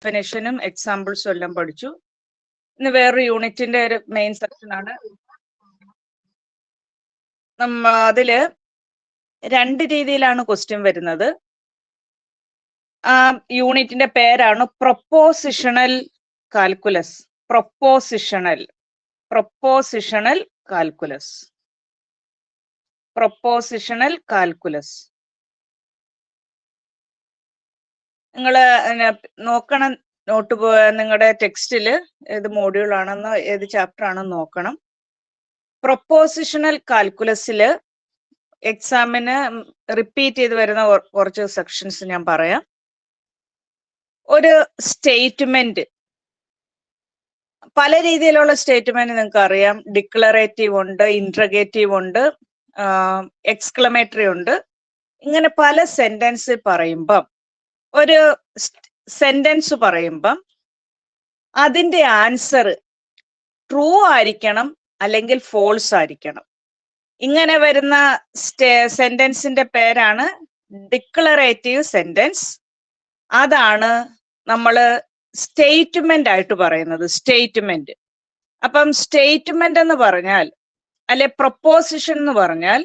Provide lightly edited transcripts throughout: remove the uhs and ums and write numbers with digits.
ഡെഫിനിഷനും എക്സാമ്പിൾസും എല്ലാം പഠിച്ചു. ഇന്ന് വേറൊരു യൂണിറ്റിന്റെ ഒരു മെയിൻ സെക്ഷൻ ആണ്. അതില് 2 രീതിയിലാണ് ക്വസ്റ്റ്യൻ വരുന്നത്. ആ യൂണിറ്റിന്റെ പേരാണ് propositional calculus. Propositional calculus. Propositional calculus. നിങ്ങൾ നോക്കണം, നോട്ട് നിങ്ങളുടെ ടെക്സ്റ്റില് ഏത് മോഡ്യൂൾ ആണെന്ന് ഏത് ചാപ്റ്റർ ആണെന്ന് നോക്കണം. പ്രൊപ്പോസിഷണൽ കാൽക്കുലസില് എക്സാമിന് റിപ്പീറ്റ് ചെയ്ത് വരുന്ന കുറച്ച് സെക്ഷൻസ് ഞാൻ പറയാം. ഒരു സ്റ്റേറ്റ്മെന്റ്, പല രീതിയിലുള്ള സ്റ്റേറ്റ്മെന്റ് നിങ്ങൾക്ക് അറിയാം. ഡിക്ലറേറ്റീവ് ഉണ്ട്, ഇന്റർഗേറ്റീവ് ഉണ്ട്, എക്സ്ക്ലമേറ്ററി ഉണ്ട്. ഇങ്ങനെ പല സെന്റൻസ് പറയുമ്പം, ഒരു സെന്റൻസ് പറയുമ്പം അതിന്റെ ആൻസർ ട്രൂ ആയിരിക്കണം അല്ലെങ്കിൽ ഫോൾസ് ആയിരിക്കണം. ഇങ്ങനെ വരുന്ന സെന്റൻസിന്റെ പേരാണ് ഡിക്ലറേറ്റീവ് സെന്റൻസ്. അതാണ് നമ്മൾ സ്റ്റേറ്റ്മെന്റ് ആയിട്ട് പറയുന്നത്. സ്റ്റേറ്റ്മെന്റ്. അപ്പം സ്റ്റേറ്റ്മെന്റ് എന്ന് പറഞ്ഞാൽ, അല്ലെ പ്രൊപ്പോസിഷൻ എന്ന് പറഞ്ഞാൽ,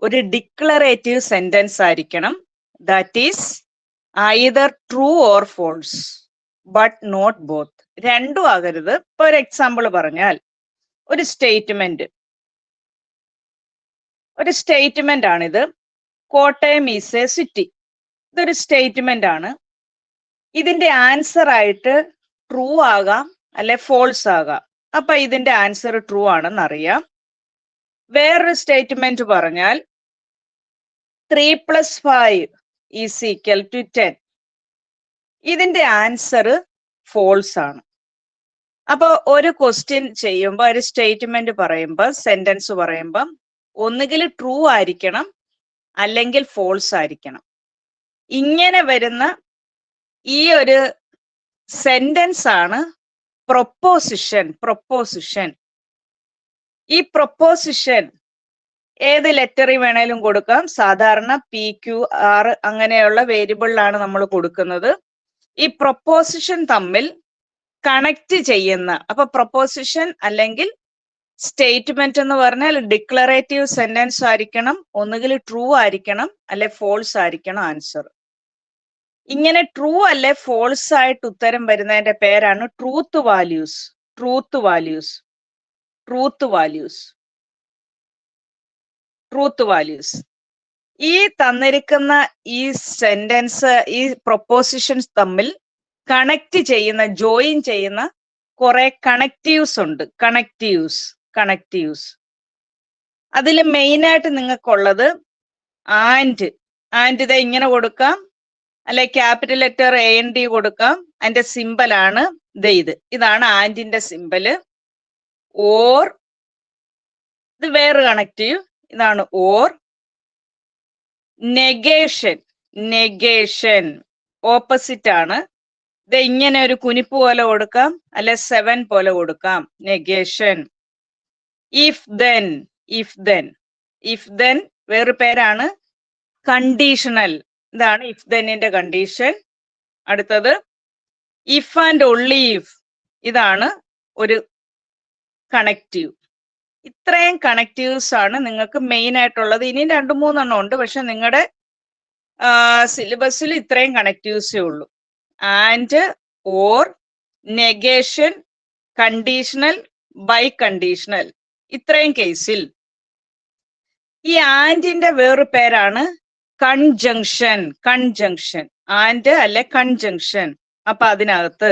ഒരു ഡിക്ലറേറ്റീവ് സെന്റൻസ് ആയിരിക്കണം. That is either true or false but not both. രണ്ടും ആകരുത്. ഇപ്പൊ ഒരു എക്സാമ്പിൾ പറഞ്ഞാൽ, ഒരു സ്റ്റേറ്റ്മെന്റ് ആണിത്. Kottayam is A city. ഇതൊരു സ്റ്റേറ്റ്മെന്റ് ആണ്. ഇതിന്റെ ആൻസർ ആയിട്ട് ട്രൂ ആകാം അല്ലെ ഫോൾസ് ആകാം. അപ്പൊ ഇതിന്റെ ആൻസർ ട്രൂ ആണെന്ന് അറിയാം. വേറൊരു സ്റ്റേറ്റ്മെന്റ് പറഞ്ഞാൽ 3 + 5 = 10. ഇതിന്റെ ആൻസർ ഫോൾസ് ആണ്. അപ്പൊ ഒരു ക്വസ്റ്റ്യൻ ചെയ്യുമ്പോൾ, ഒരു സ്റ്റേറ്റ്മെന്റ് പറയുമ്പോൾ, സെന്റൻസ് പറയുമ്പം ഒന്നുകിൽ ട്രൂ ആയിരിക്കണം അല്ലെങ്കിൽ ഫോൾസ് ആയിരിക്കണം. ഇങ്ങനെ വരുന്ന ഈ ഒരു സെന്റൻസ് ആണ് പ്രൊപ്പോസിഷൻ. ഈ പ്രൊപ്പോസിഷൻ ഏത് ലെറ്ററിൽ വേണേലും കൊടുക്കാം. സാധാരണ PQR അങ്ങനെയുള്ള വേരിയബിളിലാണ് നമ്മൾ കൊടുക്കുന്നത്. ഈ പ്രൊപ്പോസിഷൻ തമ്മിൽ കണക്ട് ചെയ്യുന്ന, അപ്പൊ പ്രൊപ്പോസിഷൻ അല്ലെങ്കിൽ സ്റ്റേറ്റ്മെന്റ് എന്ന് പറഞ്ഞാൽ ഡിക്ലറേറ്റീവ് സെന്റൻസ് ആയിരിക്കണം, ഒന്നുകിൽ ട്രൂ ആയിരിക്കണം അല്ലെ ഫോൾസ് ആയിരിക്കണം ആൻസർ. ഇങ്ങനെ ട്രൂ അല്ലെ ഫോൾസ് ആയിട്ട് ഉത്തരം വരുന്നതിന്റെ പേരാണ് ട്രൂത്ത് വാല്യൂസ്. ഈ തന്നിരിക്കുന്ന ഈ സെന്റൻസ്, ഈ പ്രൊപ്പോസിഷൻസ് തമ്മിൽ കണക്ട് ചെയ്യുന്ന, ജോയിൻ ചെയ്യുന്ന കുറെ കണക്റ്റീവ്സ് ഉണ്ട്. കണക്റ്റീവ്സ് അതിൽ മെയിൻ ആയിട്ട് നിങ്ങൾക്കുള്ളത് ആൻഡ് ഇത് ഇങ്ങനെ കൊടുക്കാം, അല്ലെ ക്യാപിറ്റൽ ലെറ്റർ AND കൊടുക്കാം. അതിന്റെ സിമ്പലാണ് ഇതാണ് ആൻഡിന്റെ സിമ്പല്. ഓർ, ഇത് വേറെ കണക്റ്റീവ്, ഇതാണ് ഓർ. നെഗേഷൻ ഓപ്പോസിറ്റ് ആണ്. ഇത് ഇങ്ങനെ ഒരു കുനിപ്പ് പോലെ കൊടുക്കാം, അല്ലെ 7 പോലെ കൊടുക്കാം. നെഗേഷൻ. ഇഫ് ദെൻ വേറൊരു പേരാണ് കണ്ടീഷണൽ. ഇതാണ് ഇഫ് ദെന്നിന്റെ കണ്ടീഷൻ. അടുത്തത് ഇഫ് ആൻഡ് ഓൺലി ഇഫ്. ഇതാണ് ഒരു കണക്റ്റീവ്. ഇത്രയും കണക്റ്റീവ്സ് ആണ് നിങ്ങൾക്ക് മെയിൻ ആയിട്ടുള്ളത്. ഇനി 2-3 ഉണ്ട്, പക്ഷെ നിങ്ങളുടെ സിലബസിൽ ഇത്രയും കണക്റ്റീവ്സേ ഉള്ളൂ. And, or, negation, conditional, biconditional. ഇത്രയും കേസിൽ ഈ ആൻഡിന്റെ വേറൊരു പേരാണ് കൺജങ്ഷൻ. ആൻഡ് അല്ലെ കൺജങ്ഷൻ. അപ്പൊ അതിനകത്ത്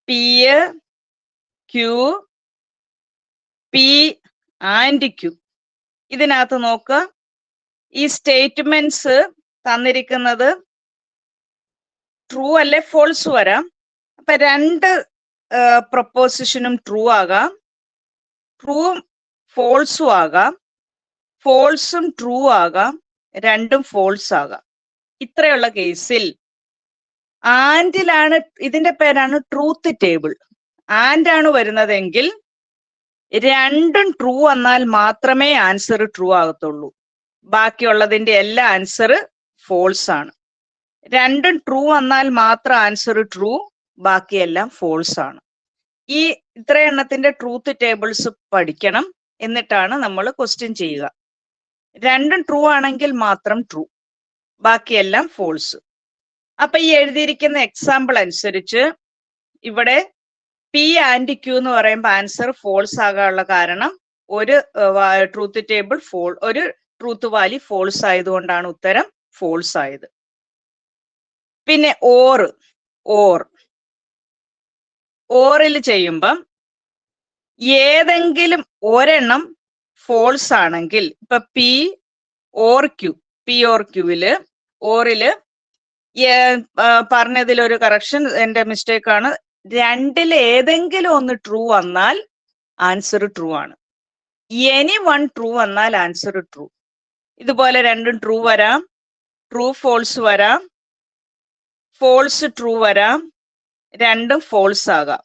P, Q, P and Q. ഇതിനകത്ത് നോക്കുക, ഈ സ്റ്റേറ്റ്മെന്റ്സ് തന്നിരിക്കുന്നത് ട്രൂ അല്ലെ ഫോൾസ് വരാം. അപ്പൊ 2 പ്രൊപ്പോസിഷനും ട്രൂ ആകാം, ട്രൂവും ഫോൾസും ആകാം, ഫോൾസും ട്രൂ ആകാം, രണ്ടും ഫോൾസ് ആകാം. ഇത്രയുള്ള കേസിൽ ആൻഡിലാണ്, ഇതിന്റെ പേരാണ് ട്രൂത്ത് ടേബിൾ. ആൻഡ് ആണ് വരുന്നതെങ്കിൽ രണ്ടും ട്രൂ വന്നാൽ മാത്രമേ ആൻസർ ട്രൂ ആകത്തുള്ളൂ. ബാക്കിയുള്ളതിന്റെ എല്ലാ ആൻസർ ഫോൾസ് ആണ്. രണ്ടും ട്രൂ വന്നാൽ മാത്രം ആൻസർ ട്രൂ, ബാക്കിയെല്ലാം ഫോൾസ് ആണ്. ഈ ഇത്ര എണ്ണത്തിന്റെ ട്രൂത്ത് ടേബിൾസ് പഠിക്കണം, എന്നിട്ടാണ് നമ്മൾ ക്വസ്റ്റ്യൻ ചെയ്യുക. രണ്ടും ട്രൂ ആണെങ്കിൽ മാത്രം ട്രൂ, ബാക്കിയെല്ലാം ഫോൾസ്. അപ്പൊ ഈ എഴുതിയിരിക്കുന്ന എക്സാമ്പിൾ അനുസരിച്ച് ഇവിടെ പി ആൻഡ് ക്യൂ എന്ന് പറയുമ്പോൾ ആൻസർ ഫോൾസ് ആകാനുള്ള കാരണം ഒരു ട്രൂത്ത് ടേബിൾ ഒരു ട്രൂത്ത് വാല്യൂ ഫോൾസ് ആയതുകൊണ്ടാണ് ഉത്തരം ഫോൾസ് ആയത്. പിന്നെ ഓറിൽ ചെയ്യുമ്പം ഏതെങ്കിലും ഒരെണ്ണം ഫോൾസ് ആണെങ്കിൽ, ഇപ്പൊ പി ഓർ ക്യൂവില് ഓറില് പറഞ്ഞതിലൊരു കറക്ഷൻ എന്റെ മിസ്റ്റേക്ക് ആണ്. രണ്ടിൽ ഏതെങ്കിലും ഒന്ന് ട്രൂ വന്നാൽ ആൻസർ ട്രൂ ആണ്. എനി വൺ ട്രൂ വന്നാൽ ആൻസർ ട്രൂ. ഇതുപോലെ രണ്ടും ട്രൂ വരാം, ട്രൂ ഫോൾസ് വരാം, ഫോൾസ് ട്രൂ വരാം, രണ്ടും ഫോൾസ് ആകാം.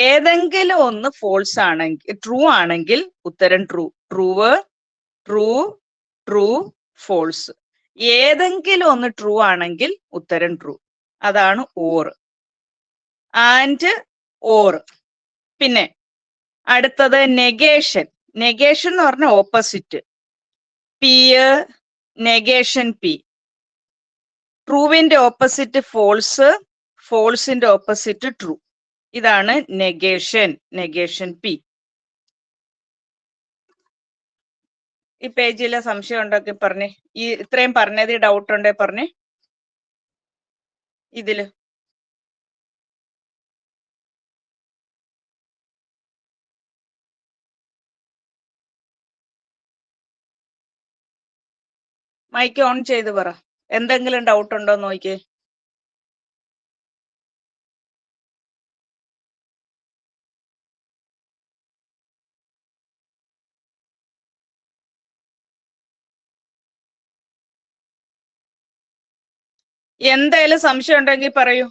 ഏതെങ്കിലും ഒന്ന് ഫോൾസ് ആണെങ്കിൽ ട്രൂ ആണെങ്കിൽ ഉത്തരം ട്രൂ. True false. ഏതെങ്കിലും ഒന്ന് ട്രൂ ആണെങ്കിൽ ഉത്തരം ട്രൂ. അതാണ് ഓർ ആൻഡ് ഓർ. പിന്നെ അടുത്തത് നെഗേഷൻ. നെഗേഷൻ എന്ന് പറഞ്ഞ ഓപ്പോസിറ്റ്. P negation P. ട്രൂവിന്റെ ഓപ്പോസിറ്റ് ഫോൾസ്, ഫോൾസിന്റെ ഓപ്പോസിറ്റ് ട്രൂ. ഇതാണ് നെഗേഷൻ പി. ഈ പേജിലെ സംശയം ഉണ്ടൊക്കെ പറഞ്ഞേ. ഈ ഇത്രയും പറഞ്ഞത് ഡൗട്ട് ഉണ്ടേ പറഞ്ഞേ. ഇതില് മൈക്ക് ഓൺ ചെയ്ത് പറ. എന്തെങ്കിലും ഡൗട്ട് ഉണ്ടോ നോക്കിയേ. എന്തായാലും സംശയം ഉണ്ടെങ്കിൽ പറയൂ.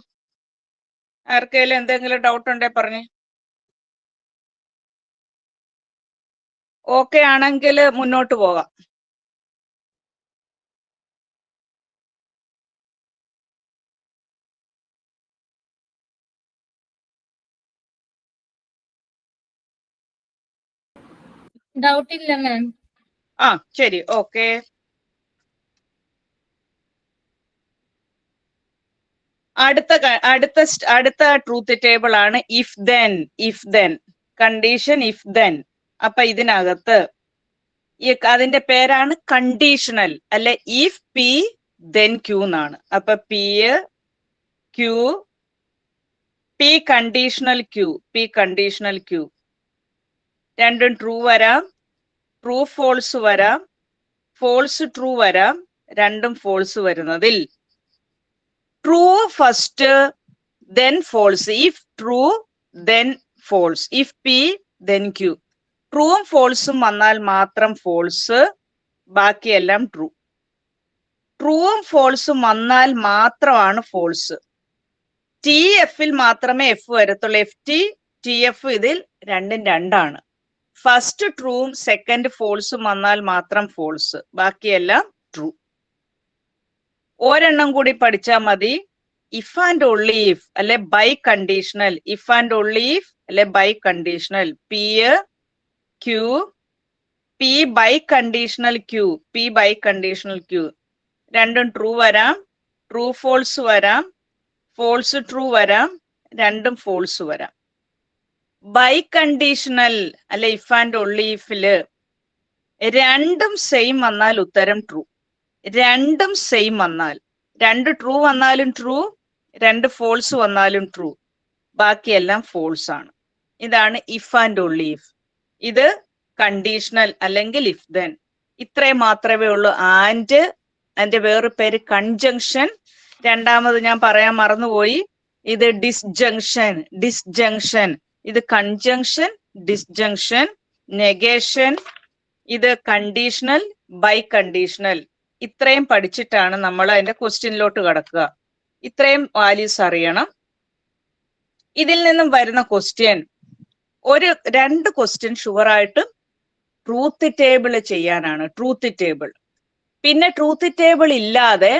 ആർക്കെങ്കിലും എന്തെങ്കിലും ഡൗട്ട് ഉണ്ടേ പറഞ്ഞേ. ഓക്കെ ആണെങ്കിൽ മുന്നോട്ട് പോകാം. ഡൗട്ട് ഇല്ല മാം. ആ ശരി, ഓക്കെ. അടുത്ത ട്രൂത്ത് ടേബിൾ ആണ് if then condition. If then. അപ്പൊ ഇതിനകത്ത് അതിന്റെ പേരാണ് കണ്ടീഷണൽ, അല്ലെ ഇഫ് പി ദെൻ ക്യൂ എന്നാണ്. അപ്പൊ P Q, P conditional Q. രണ്ടും ട്രൂ വരാം, ട്രൂ ഫോൾസ് വരാം, ഫോൾസ് ട്രൂ വരാം, രണ്ടും ഫോൾസ് വരുന്നതിൽ true first then false. If true then false. If P then Q. ട്രൂവും ഫോൾസും വന്നാൽ മാത്രം ഫോൾസ്, ബാക്കിയെല്ലാം ട്രൂ. ട്രൂവും ഫോൾസും വന്നാൽ മാത്രമാണ് ഫോൾസ്. ടി എഫിൽ മാത്രമേ എഫ് വരത്തുള്ളൂ. എഫ് ടി, ടി എഫ് ഇതിൽ രണ്ടും രണ്ടാണ്. ഫസ്റ്റ് ട്രൂവും സെക്കൻഡ് ഫോൾസും വന്നാൽ മാത്രം ഫോൾസ്, ബാക്കിയെല്ലാം ട്രൂ. ഒരെണ്ണം കൂടി പഠിച്ചാൽ മതി. ഇഫ് ആൻഡ് ഓൺലി ഇഫ്, അല്ലെ biconditional. If and only if, അല്ലെ biconditional. P Q, P biconditional Q. രണ്ടും ട്രൂ വരാം, ട്രൂ ഫോൾസ് വരാം, ഫോൾസ് ട്രൂ വരാം, രണ്ടും ഫോൾസ് വരാം. ബൈ കണ്ടീഷണൽ, അല്ലെ ഇഫ് ആൻഡ് ഓൺലി ഇഫില് രണ്ടും സെയിം വന്നാൽ ഉത്തരം ട്രൂ. രണ്ടും സെയിം വന്നാൽ, രണ്ട് ട്രൂ വന്നാലും ട്രൂ, രണ്ട് ഫോൾസ് വന്നാലും ട്രൂ, ബാക്കിയെല്ലാം ഫോൾസ് ആണ്. ഇതാണ് ഇഫ് ആൻഡ് ഓൺലി ഇഫ്. ഇത് കണ്ടീഷണൽ അല്ലെങ്കിൽ ഇഫ് ദെൻ. ഇത്രയും മാത്രമേ ഉള്ളൂ. ആൻഡ് അതിന്റെ വേറൊരു പേര് കൺജങ്ഷൻ. രണ്ടാമത് ഞാൻ പറയാൻ മറന്നുപോയി, ഇത് ഡിസ്ജങ്ഷൻ. ഇത് കൺജങ്ഷൻ, ഡിസ്ജങ്ഷൻ, നെഗേഷൻ. ഇത് കണ്ടീഷണൽ, ബൈ കണ്ടീഷണൽ. ഇത്രയും പഠിച്ചിട്ടാണ് നമ്മൾ അതിന്റെ ക്വസ്റ്റ്യനിലോട്ട് കടക്കുക. ഇത്രയും വാല്യൂസ് അറിയണം. ഇതിൽ നിന്നും വരുന്ന ക്വസ്റ്റ്യൻ, രണ്ട് ക്വസ്റ്റ്യൻ ഷുവറായിട്ടും ട്രൂത്ത് ടേബിൾ ചെയ്യാനാണ്. Truth table. പിന്നെ ട്രൂത്ത് ടേബിൾ ഇല്ലാതെ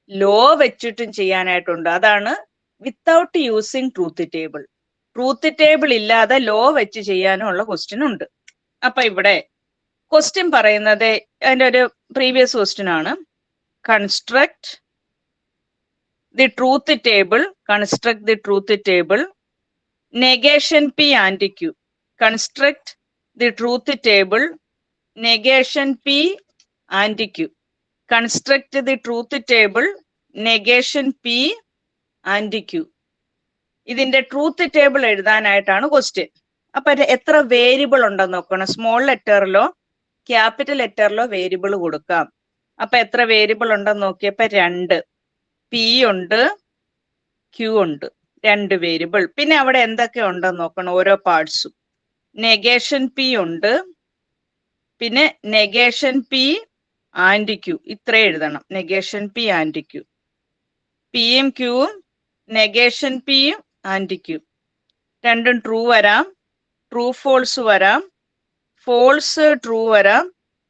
ലോ വെച്ചിട്ടും ചെയ്യാനായിട്ടുണ്ട്. അതാണ് without using truth table. Truth table ഇല്ലാതെ ലോ വെച്ച് ചെയ്യാനുള്ള ക്വസ്റ്റ്യൻ ഉണ്ട്. അപ്പൊ ഇവിടെ ക്വസ്റ്റ്യൻ പറയുന്നത് അതിന്റെ ഒരു പ്രീവിയസ് ക്വസ്റ്റ്യൻ ആണ്. Construct the truth table, construct the truth table, negation P and Q. Construct the truth table, negation P and Q. Construct the truth table, negation P and Q. ഇതിന്റെ truth table എഴുതാനായിട്ടാണ് question. അപ്പൊ എത്ര variable ഉണ്ടെന്ന് നോക്കണം. Small ലെറ്ററിലോ capital ലെറ്ററിലോ variable കൊടുക്കാം. അപ്പൊ എത്ര variable ഉണ്ടെന്ന് നോക്കിയപ്പോ 2. P ഉണ്ട്, Q ഉണ്ട്, 2 വേരിയബിൾ. പിന്നെ അവിടെ എന്തൊക്കെ ഉണ്ടെന്ന് നോക്കണം ഓരോ പാർട്സും. നെഗേഷൻ P ഉണ്ട്, പിന്നെ നെഗേഷൻ P ആൻഡ് Q, ഇത്രേ എഴുതണം. Negation P and Q. പിയും ക്യൂവും നെഗേഷൻ പിയും ആൻഡ് Q രണ്ടും ട്രൂ വരാം, ട്രൂ ഫോൾസ് വരാം, ഫോൾസ് ട്രൂ വരാം,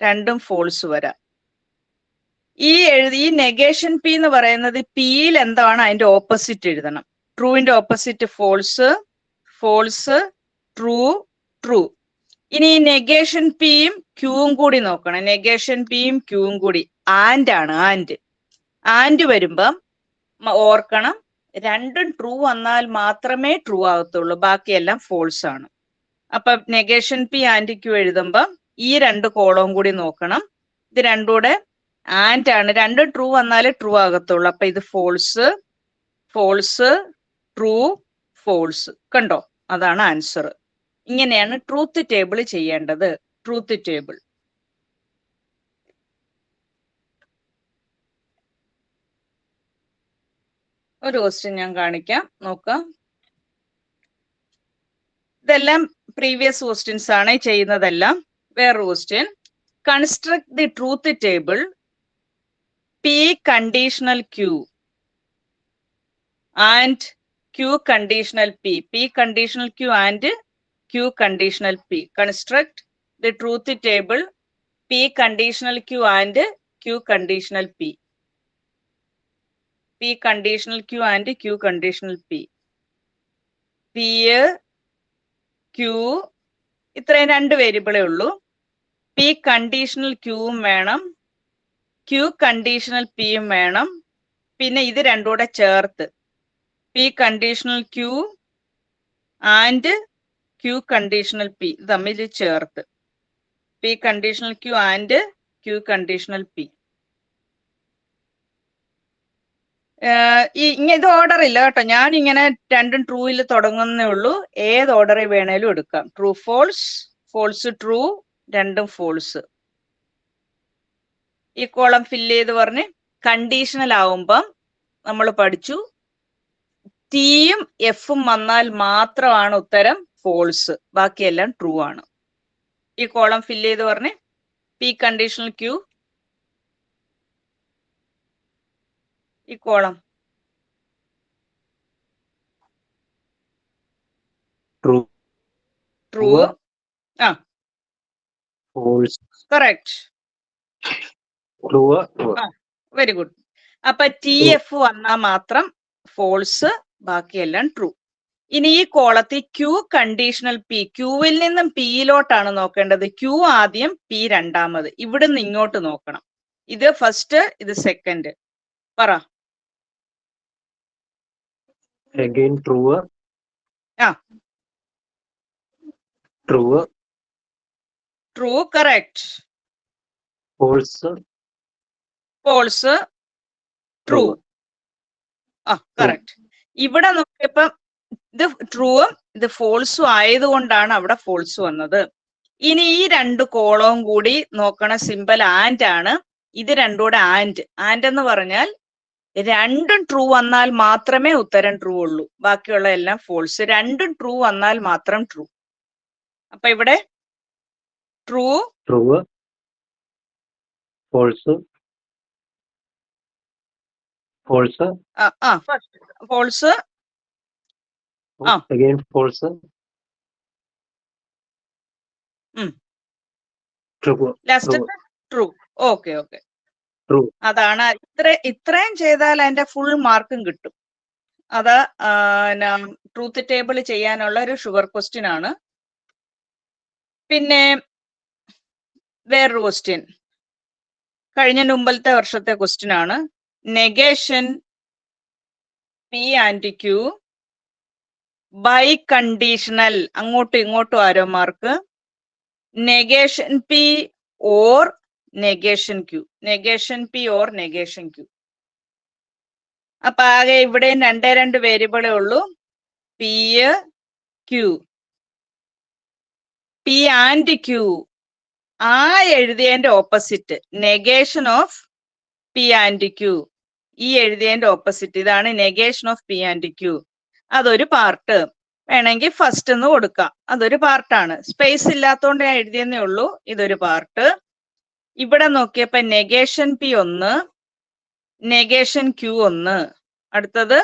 രണ്ടും ഫോൾസ് വരാം. ഈ നെഗേഷൻ P എന്ന് പറയുന്നത് പിയിൽ എന്താണ് അതിന്റെ ഓപ്പോസിറ്റ് എഴുതണം. ട്രൂവിന്റെ opposite false, false, true, true. ഇനി ഈ നെഗേഷൻ പിയും ക്യൂവും കൂടി നോക്കണം. നെഗേഷൻ പിയും ക്യൂവും കൂടി ആൻഡ് ആണ്. ആൻഡ് വരുമ്പം ഓർക്കണം, രണ്ടും ട്രൂ വന്നാൽ മാത്രമേ ട്രൂ ആകത്തുള്ളൂ, ബാക്കിയെല്ലാം ഫോൾസ് ആണ്. അപ്പൊ നെഗേഷൻ പി ആൻഡ് ക്യൂ എഴുതുമ്പം ഈ 2 കോളവും കൂടി നോക്കണം. ഇത് രണ്ടും കൂടെ ആൻഡ് ആണ്, രണ്ടും ട്രൂ വന്നാലേ ട്രൂ ആകത്തുള്ളൂ. അപ്പൊ ഇത് ഫോൾസ്, ഫോൾസ്, ട്രൂ, ഫോൾസ്. കണ്ടോ? അതാണ് ആൻസർ. ഇങ്ങനെയാണ് ട്രൂത്ത് ടേബിൾ ചെയ്യേണ്ടത്. Truth table. ഒരു ക്വസ്റ്റ്യൻ ഞാൻ കാണിക്കാം, നോക്കാം. ഇതെല്ലാം പ്രീവിയസ് ക്വസ്റ്റ്യൻസ് ആണ് ചെയ്യുന്നതെല്ലാം. വേറൊരു question. Construct the truth table P conditional Q and Q conditional P. P conditional Q and Q conditional P. Construct the truth table P conditional Q and Q conditional P. P conditional Q and Q conditional P. P, Q ഇത്രയും 2 വേരിയബിളേ ഉള്ളൂ. P conditional Qയും വേണം, Q conditional Pയും വേണം. പിന്നെ ഇത് രണ്ടും കൂടെ ചേർത്ത് P conditional Q and Q conditional P തമ്മിൽ ചേർത്ത് P conditional Q and Q conditional P. ഇത് ഓർഡർ ഇല്ല കേട്ടോ, ഞാൻ ഇങ്ങനെ രണ്ടും ട്രൂയിൽ തുടങ്ങുന്നേ ഉള്ളൂ. ഏത് ഓർഡറിൽ വേണേലും എടുക്കാം. ട്രൂ ഫോൾസ്, ഫോൾസ് ട്രൂ, രണ്ടും ഫോൾസ്. ഈ കോളം ഫില്ല് ചെയ്ത് പറഞ്ഞ് കണ്ടീഷണൽ ആവുമ്പം നമ്മൾ പഠിച്ചു ടിയും എഫും വന്നാൽ മാത്രമാണ് ഉത്തരം ഫോൾസ്, ബാക്കിയെല്ലാം ട്രൂ ആണ്. ഈ കോളം ഫില്ല് ചെയ്ത് പറഞ്ഞ് പി കണ്ടീഷണൽ ക്യൂ, ഈ കോളം ട്രൂ, ട്രൂ, ആ false, correct, true, very good. അപ്പൊ ടി എഫ് വന്നാൽ മാത്രം ഫോൾസ്, ബാക്കിയെല്ലാം ട്രൂ. ഇനി ഈ കോളത്തിൽ ക്യൂ കണ്ടീഷണൽ പി, ക്യൂവിൽ നിന്നും പിയിലോട്ടാണ് നോക്കേണ്ടത്. ക്യൂ ആദ്യം, പി രണ്ടാമത്. ഇവിടുന്ന് ഇങ്ങോട്ട് നോക്കണം. ഇത് ഫസ്റ്റ്, ഇത് സെക്കൻഡ്. പറ. again ട്രൂ, ആ true, true, correct, false, false, true, ആ കറക്റ്റ്. ഇവിടെ നോക്കിയപ്പോ ഇത് ട്രൂവും ഇത് ഫോൾസും ആയതുകൊണ്ടാണ് അവിടെ ഫോൾസ് വന്നത്. ഇനി ഈ 2 കോളവും കൂടി നോക്കണ സിമ്പൽ ആൻഡ് ആണ്. ഇത് രണ്ടും കൂടെ ആൻഡ് എന്ന് പറഞ്ഞാൽ രണ്ടും ട്രൂ വന്നാൽ മാത്രമേ ഉത്തരം ട്രൂ ഉള്ളൂ, ബാക്കിയുള്ള എല്ലാം ഫോൾസ്. രണ്ടും ട്രൂ വന്നാൽ മാത്രം ട്രൂ. അപ്പൊ ഇവിടെ true, true, false, false, false, again false, true, last true. Okay okay. True. അതാണ് ഇത്രയും ചെയ്താൽ അതിന്റെ ഫുൾ മാർക്കും കിട്ടും. അത് ട്രൂത്ത് ടേബിൾ ചെയ്യാനുള്ള ഒരു ഷുഗർ ക്വസ്റ്റ്യൻ ആണ്. പിന്നെ വേറൊരു ക്വസ്റ്റ്യൻ കഴിഞ്ഞ മുമ്പത്തെ വർഷത്തെ ക്വസ്റ്റ്യൻ ആണ്. Negation P and Q biconditional, അങ്ങോട്ടും ഇങ്ങോട്ടും arrow mark, negation P or negation Q, negation P or negation Q. അപ്പൊ ആകെ ഇവിടെ രണ്ട് വേരിയബിളേ ഉള്ളൂ, P Q. P and Q ആ എഴുതിയതിന്റെ opposite, negation of P and Q, ഈ എഴുതിയതിന്റെ ഓപ്പോസിറ്റ്, ഇതാണ് negation of P and Q. അതൊരു പാർട്ട് വേണമെങ്കിൽ ഫസ്റ്റ് എന്ന് കൊടുക്കാം, അതൊരു പാർട്ടാണ്. സ്പേസ് ഇല്ലാത്തതുകൊണ്ട് ഞാൻ എഴുതിയെന്നേ ഉള്ളൂ, ഇതൊരു പാർട്ട്. ഇവിടെ നോക്കിയപ്പോ നെഗേഷൻ പി 1, നെഗേഷൻ ക്യൂ 1, അടുത്തത്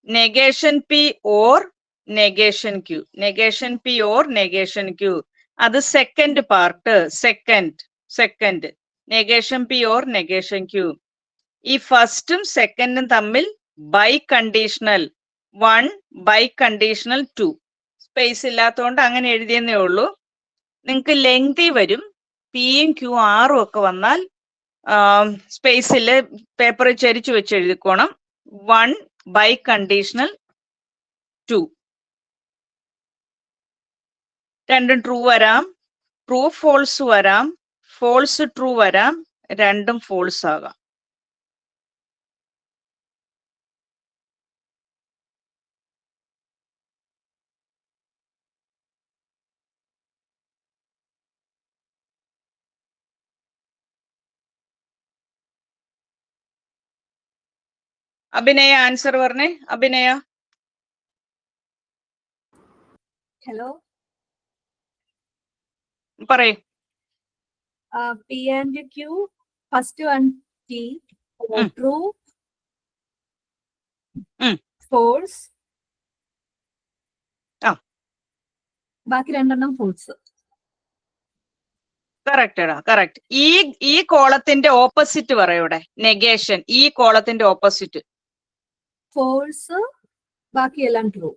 negation P or negation Q, negation P or negation Q, അത് second part, second negation P or negation Q. ഈ ഫസ്റ്റും സെക്കൻഡും തമ്മിൽ biconditional 1, biconditional 2. Space ഇല്ലാത്തതുകൊണ്ട് അങ്ങനെ എഴുതിയെന്നേ ഉള്ളൂ. നിങ്ങൾക്ക് ലെങ്തി വരും, പിയും ക്യൂ ആറും ഒക്കെ വന്നാൽ സ്പേസിൽ പേപ്പർ ചരിച്ചു വെച്ച് എഴുതിക്കോണം. 1 ബൈ കണ്ടീഷണൽ 2. രണ്ടും ട്രൂ വരാം, ട്രൂ ഫോൾസ് വരാം, ഫോൾസ് ട്രൂ വരാം, രണ്ടും ഫോൾസ് ആകാം. അഭിനയ ആൻസർ പറഞ്ഞേ. അഭിനയ ഹലോ, പറയൂ. P and Q first one T, true, false, ബാക്കി രണ്ടെണ്ണം ഫോൾസ്. കറക്റ്റ് എടാ, കറക്റ്റ്. ഈ കോളത്തിന്റെ ഓപ്പോസിറ്റ് പറയൂടെ, നെഗേഷൻ, ഈ കോളത്തിന്റെ ഓപ്പോസിറ്റ്. ഫോൾസ്, ബാക്കിയെല്ലാം ട്രൂ.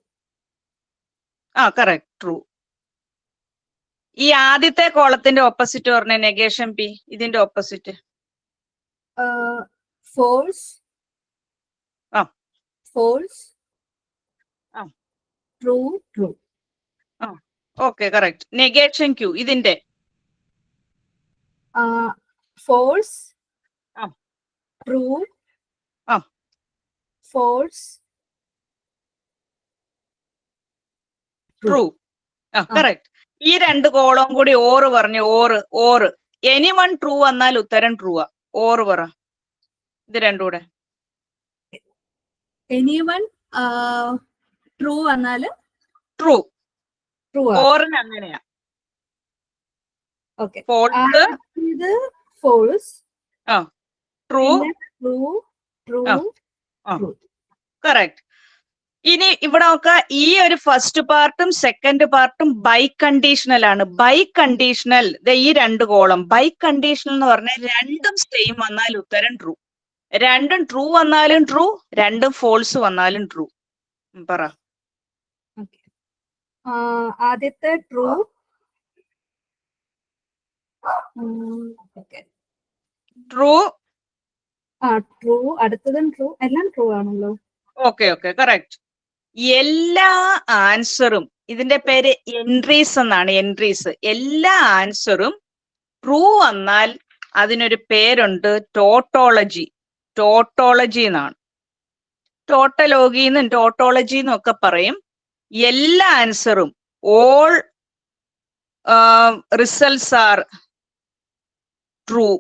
Correct, true. ഈ ആദ്യത്തെ കോളത്തിന്റെ ഓപ്പോസിറ്റ് പറഞ്ഞ നെഗേഷൻ പി, ഇതിന്റെ opposite. False, false, true, true. Okay, correct. Negation Q ഇതിന്റെ false, true, false, true. Correct. ഈ രണ്ട് കോളം കൂടി ഓറ് പറഞ്ഞു, ഓറ്. എനിവൺ ട്രൂ വന്നാൽ ഉത്തരം ട്രൂ ആ. ഓറ് പറ, ഇത് രണ്ടും കൂടെ. എനിവൺ ട്രൂ വന്നാല് ട്രൂ, ട്രൂ. ഓറിന് അങ്ങനെയാ. ഓക്കെ, ഫോൾസ്, ഇത് false, true, true, true, true. Correct. ഇനി ഇവിടെ നോക്കുക, ഈ ഒരു ഫസ്റ്റ് പാർട്ടും സെക്കൻഡ് പാർട്ടും ബൈ കണ്ടീഷണൽ ആണ്. ബൈ കണ്ടീഷണൽ, ഈ രണ്ട് കോളം ബൈ കണ്ടീഷണൽ എന്ന് പറഞ്ഞാൽ രണ്ടും സെയിം വന്നാൽ ഉത്തരം ട്രൂ. രണ്ടും ട്രൂ വന്നാലും ട്രൂ, രണ്ടും ഫോൾസ് വന്നാലും ട്രൂ. പറ. ആദ്യത്തെ ട്രൂ, ട്രൂ, ട്രൂ, അടുത്തതും ട്രൂ, എല്ലാം ട്രൂ ആണല്ലോ. Okay, correct. എല്ലാ ആൻസറും, ഇതിന്റെ പേര് എൻട്രീസ് എന്നാണ്, എൻട്രീസ്. എല്ലാ ആൻസറും ട്രൂ വന്നാൽ അതിനൊരു പേരുണ്ട്, ടോട്ടോളജി. ടോട്ടോളജി എന്നാണ്. ടോട്ടലോഗി എന്നും ടോട്ടോളജി എന്നും ഒക്കെ പറയും. എല്ലാ ആൻസറും, ഓൾ റിസൾട്ട്സ് ആർ ട്രൂ,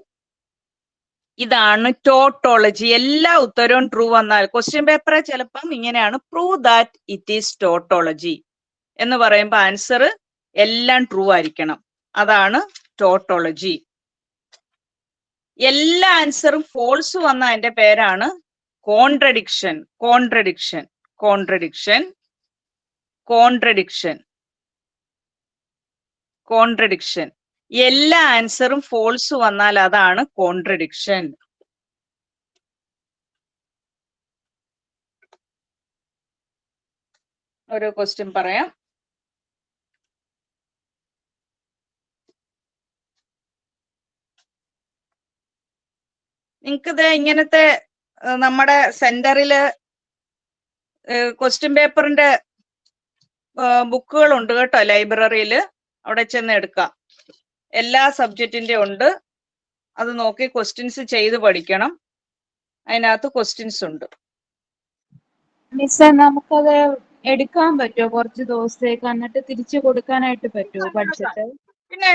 ഇതാണ് ടോട്ടോളജി. എല്ലാ ഉത്തരവും ട്രൂ വന്നാൽ ക്വസ്റ്റ്യൻ പേപ്പറെ ചിലപ്പം ഇങ്ങനെയാണ്, prove that it is tautology എന്ന് പറയുമ്പോൾ ആൻസർ എല്ലാം ട്രൂ ആയിരിക്കണം. അതാണ് ടോട്ടോളജി. എല്ലാ ആൻസറും ഫോൾസ് വന്ന അതിന്റെ പേരാണ് contradiction. Contradiction, contradiction, contradiction, contradiction. എല്ലാ ആൻസറും ഫോൾസ് വന്നാൽ അതാണ് കോൺട്രഡിക്ഷൻ. ഒരു ക്വസ്റ്റ്യൻ പറയാം. നിങ്ങൾക്കിത് ഇങ്ങനത്തെ നമ്മുടെ സെന്ററില് ക്വസ്റ്റ്യൻ പേപ്പറിന്റെ ബുക്കുകളുണ്ട് കേട്ടോ, ലൈബ്രറിയിൽ. അവിടെ ചെന്ന് എടുക്കാം. എല്ലാ സബ്ജക്റ്റിന്റെ ഉണ്ട്. അത് നോക്കി ക്വസ്റ്റ്യൻസ് ചെയ്ത് പഠിക്കണം. അതിനകത്ത് ക്വസ്റ്റ്യൻസ് ഉണ്ട്. മിസ്സേ, നമുക്കത് എടുക്കാൻ പറ്റുമോ കുറച്ച് ദിവസത്തേക്ക്, എന്നിട്ട് തിരിച്ചു കൊടുക്കാനായിട്ട് പറ്റുമോ പഠിച്ചിട്ട്? പിന്നെ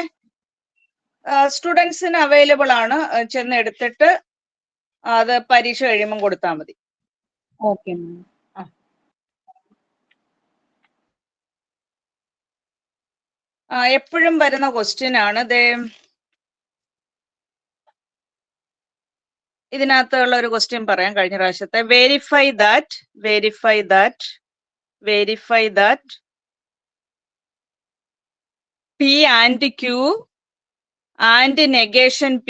സ്റ്റുഡൻസിന് അവൈലബിൾ ആണ്. ചെന്ന് എടുത്തിട്ട് അത് പരീക്ഷ കഴിയുമ്പോൾ കൊടുത്താൽ മതി. Okay ma'am. എപ്പോഴും വരുന്ന ക്വസ്റ്റ്യൻ ആണ് ഇതിനകത്തുള്ള ഒരു ക്വസ്റ്റ്യൻ പറയാം. കഴിഞ്ഞ പ്രാവശ്യത്തെ verify that P and Q and negation P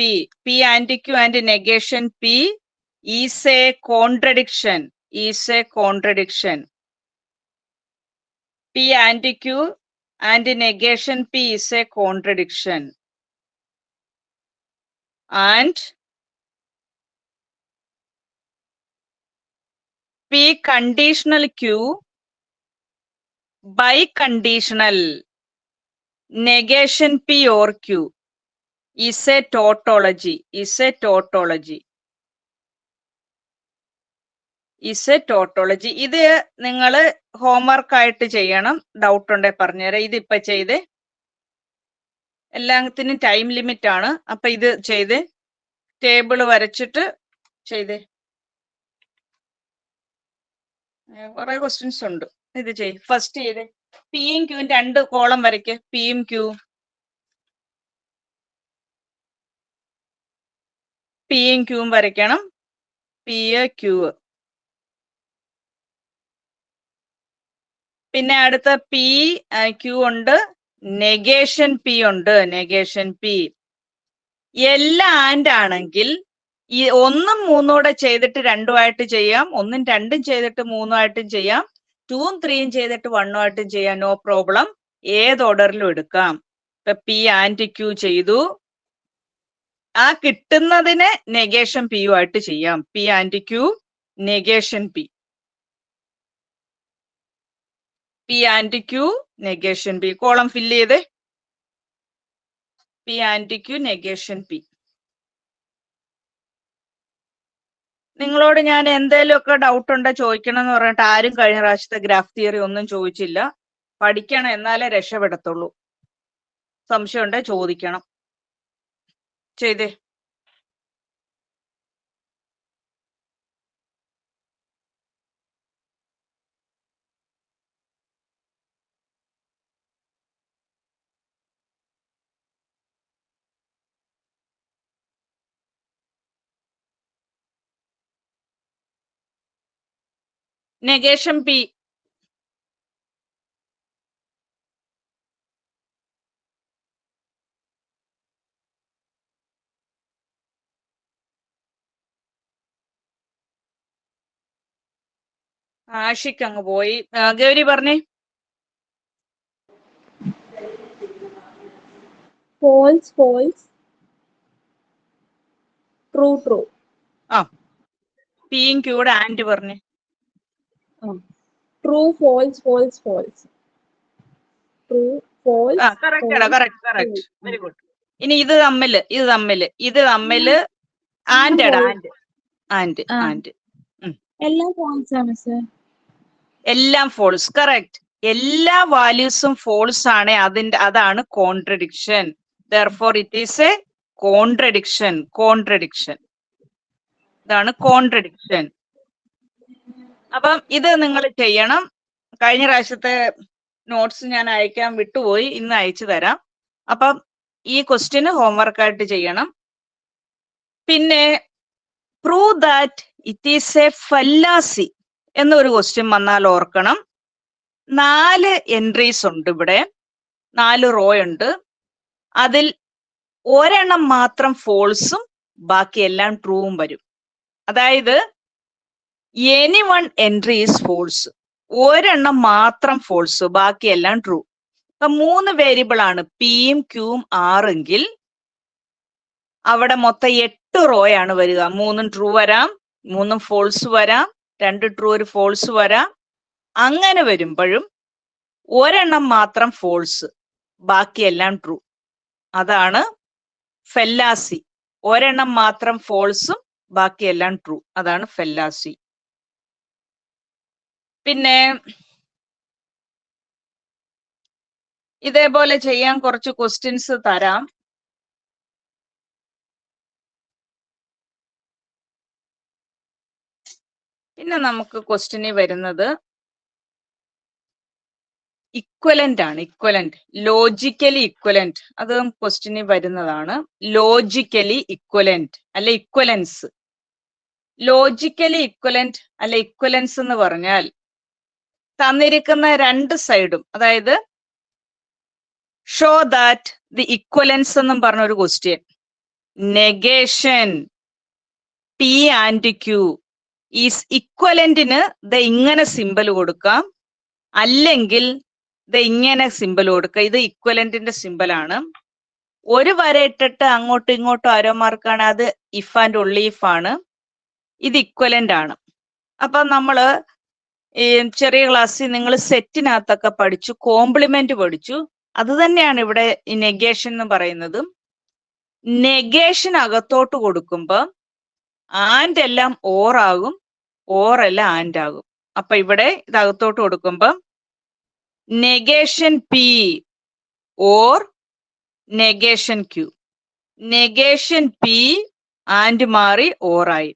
and Q and negation P is a contradiction. P and Q and negation P is a contradiction. And P conditional Q by conditional negation P or Q is a tautology. ഇത് നിങ്ങൾ homework ആയിട്ട് ചെയ്യണം. Doubt ഉണ്ടെ പറഞ്ഞുതരാം. ഇതിപ്പോ ചെയ്തേ. എല്ലാത്തിനും time limit ആണ്. അപ്പൊ ഇത് ചെയ്തേ. ടേബിൾ വരച്ചിട്ട് ചെയ്തേ. കുറെ ക്വസ്റ്റ്യൻസ് ഉണ്ട്. ഇത് ചെയ്. ഫസ്റ്റ് ചെയ്തേ. പിയും ക്യൂവും 2 കോളം വരയ്ക്ക്. പിയും ക്യൂവും വരയ്ക്കണം. P Q. പിന്നെ അടുത്ത പി ക്യൂ ഉണ്ട്, നെഗേഷൻ പി ഉണ്ട്. എല്ലാ ആൻഡ് ആണെങ്കിൽ ഈ 1ഉം 3ഉം ചെയ്തിട്ട് 2ആയിട്ട് ചെയ്യാം. 1ഉം 2ഉം ചെയ്തിട്ട് 3ആയിട്ടും ചെയ്യാം. 2ഉം 3ഉം ചെയ്തിട്ട് 1ആയിട്ടും ചെയ്യാം. No problem. ഏത് ഓർഡറിലും എടുക്കാം. ഇപ്പൊ പി ആൻഡ് ക്യൂ ചെയ്തു. ആ കിട്ടുന്നതിനെ നെഗേഷൻ പിയു ആയിട്ട് ചെയ്യാം. P and Q negation P. P and Q negation P. Column fill ചെയ്തേ. P and Q negation P. നിങ്ങളോട് ഞാൻ എന്തേലുമൊക്കെ ഡൗട്ട് ഉണ്ടോ ചോദിക്കണം എന്ന് പറഞ്ഞിട്ട് ആരും കഴിഞ്ഞ പ്രാവശ്യത്തെ ഗ്രാഫ് തിയറി ഒന്നും ചോദിച്ചില്ല. പഠിക്കണം, എന്നാലേ രക്ഷപ്പെടത്തുള്ളൂ. സംശയം ഉണ്ടെ ചോദിക്കണം. ചെയ്തേ. Negation P. ആഷിക്ക് അങ്ങ് പോയി. ഗൗരി പറഞ്ഞേ. False true. ആ പിയും ക്യൂടെ ആൻഡ് പറഞ്ഞേ. True false. True false. Correct. Very good. ഇനി ഇത് തമ്മില് ആൻഡ് എല്ലാം ഫോൾസ് ആണ് സർ. എല്ലാം ഫോൾസ്. കറക്റ്റ്. എല്ലാ വാല്യൂസും ഫോൾസ് ആണ്. അതാണ് contradiction. therefore it is a contradiction. ഇതാണ് കോൺട്രഡിക്ഷൻ. അപ്പം ഇത് നിങ്ങൾ ചെയ്യണം. കഴിഞ്ഞ പ്രാവശ്യത്തെ നോട്ട്സ് ഞാൻ അയക്കാൻ വിട്ടുപോയി. ഇന്ന് അയച്ചു തരാം. അപ്പം ഈ ക്വസ്റ്റ്യന് ഹോംവർക്ക് ആയിട്ട് ചെയ്യണം. പിന്നെ prove that it is a fallacy എന്നൊരു ക്വസ്റ്റ്യൻ വന്നാൽ ഓർക്കണം. 4 എൻട്രീസ് ഉണ്ട് ഇവിടെ. 4 റോ ഉണ്ട്. അതിൽ ഒരെണ്ണം മാത്രം ഫോൾസും ബാക്കി എല്ലാം ട്രൂവും വരും. അതായത് any one entry is false. ഒരെണ്ണം മാത്രം ഫോൾസ്, ബാക്കിയെല്ലാം ട്രൂ. അപ്പൊ 3 വേരിയബിൾ ആണ് പിയും ക്യൂവും ആറെങ്കിൽ അവിടെ മൊത്തം 8 റോ ആണ് വരിക. 3 ട്രൂ വരാം, 3 ഫോൾസ് വരാം, 2 ട്രൂ 1 ഫോൾസ് വരാം. അങ്ങനെ വരുമ്പോഴും ഒരെണ്ണം മാത്രം ഫോൾസ്, ബാക്കിയെല്ലാം ട്രൂ. അതാണ് ഫെല്ലാസി. ഒരെണ്ണം മാത്രം ഫോൾസും ബാക്കിയെല്ലാം ട്രൂ. അതാണ് ഫെല്ലാസി. പിന്നെ ഇതേപോലെ ചെയ്യാൻ കുറച്ച് ക്വസ്റ്റ്യൻസ് തരാം. പിന്നെ നമുക്ക് ക്വസ്റ്റ്യനിൽ വരുന്നത് ഇക്വലന്റ് ആണ്. ഇക്വലന്റ്, ലോജിക്കലി ഇക്വലന്റ്, അത് ക്വസ്റ്റ്യനിൽ വരുന്നതാണ്. ലോജിക്കലി ഇക്വലന്റ് അല്ലെ ഇക്വലൻസ്. ലോജിക്കലി ഇക്വലന്റ് അല്ലെ ഇക്വലൻസ് എന്ന് പറഞ്ഞാൽ തന്നിരിക്കുന്ന 2 സൈഡും, അതായത് ഷോ ദാറ്റ് ദി ഇക്വലൻസ് എന്നും പറഞ്ഞ ഒരു question, negation P and Q is ഇക്വലന്റിന് ഇങ്ങനെ സിമ്പൽ കൊടുക്കാം, അല്ലെങ്കിൽ ഇങ്ങനെ സിമ്പൽ കൊടുക്കുക. ഇത് ഇക്വലന്റിന്റെ സിമ്പലാണ്. ഒരു വര ഇട്ടിട്ട് അങ്ങോട്ടും ഇങ്ങോട്ടും ആരോ മാർക്കാണ്, അത് ഇഫ് ആൻഡ് ഒൺലി ഇഫ് ആണ്. ഇത് ഇക്വലന്റ് ആണ്. അപ്പൊ നമ്മള് ഈ ചെറിയ ക്ലാസ്സിൽ നിങ്ങൾ സെറ്റിനകത്തൊക്കെ പഠിച്ചു, കോംപ്ലിമെന്റ് പഠിച്ചു. അത് തന്നെയാണ് ഇവിടെ ഈ നെഗേഷൻ എന്ന് പറയുന്നത്. നെഗേഷൻ അകത്തോട്ട് കൊടുക്കുമ്പോ ആൻഡ് എല്ലാം ഓർ ആകും, ഓർ എല്ലാം ആൻഡ് ആകും. അപ്പൊ ഇവിടെ ഇത് അകത്തോട്ട് കൊടുക്കുമ്പോ negation P or negation Q. Negation P and മാറി ഓർ ആയി.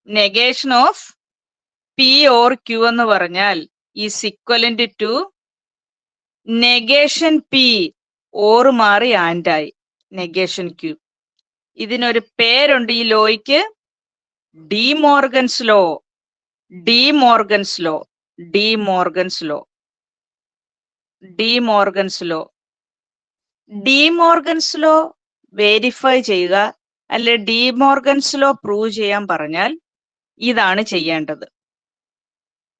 Negation of P or Q എന്ന് പറഞ്ഞാൽ is equivalent to negation P or മാറി ആൻഡ് ആയി, നെഗേഷൻ ക്യൂ. ഇതിനൊരു പേരുണ്ട് ഈ ലോയ്ക്ക്, De Morgan's law. De Morgan's law, De Morgan's law, De Morgan's law. De Morgan's law verify ചെയ്യുക, അല്ലെ ഡി മോർഗൻസ് ലോ പ്രൂവ് ചെയ്യാൻ പറഞ്ഞാൽ ഇതാണ് ചെയ്യേണ്ടത്.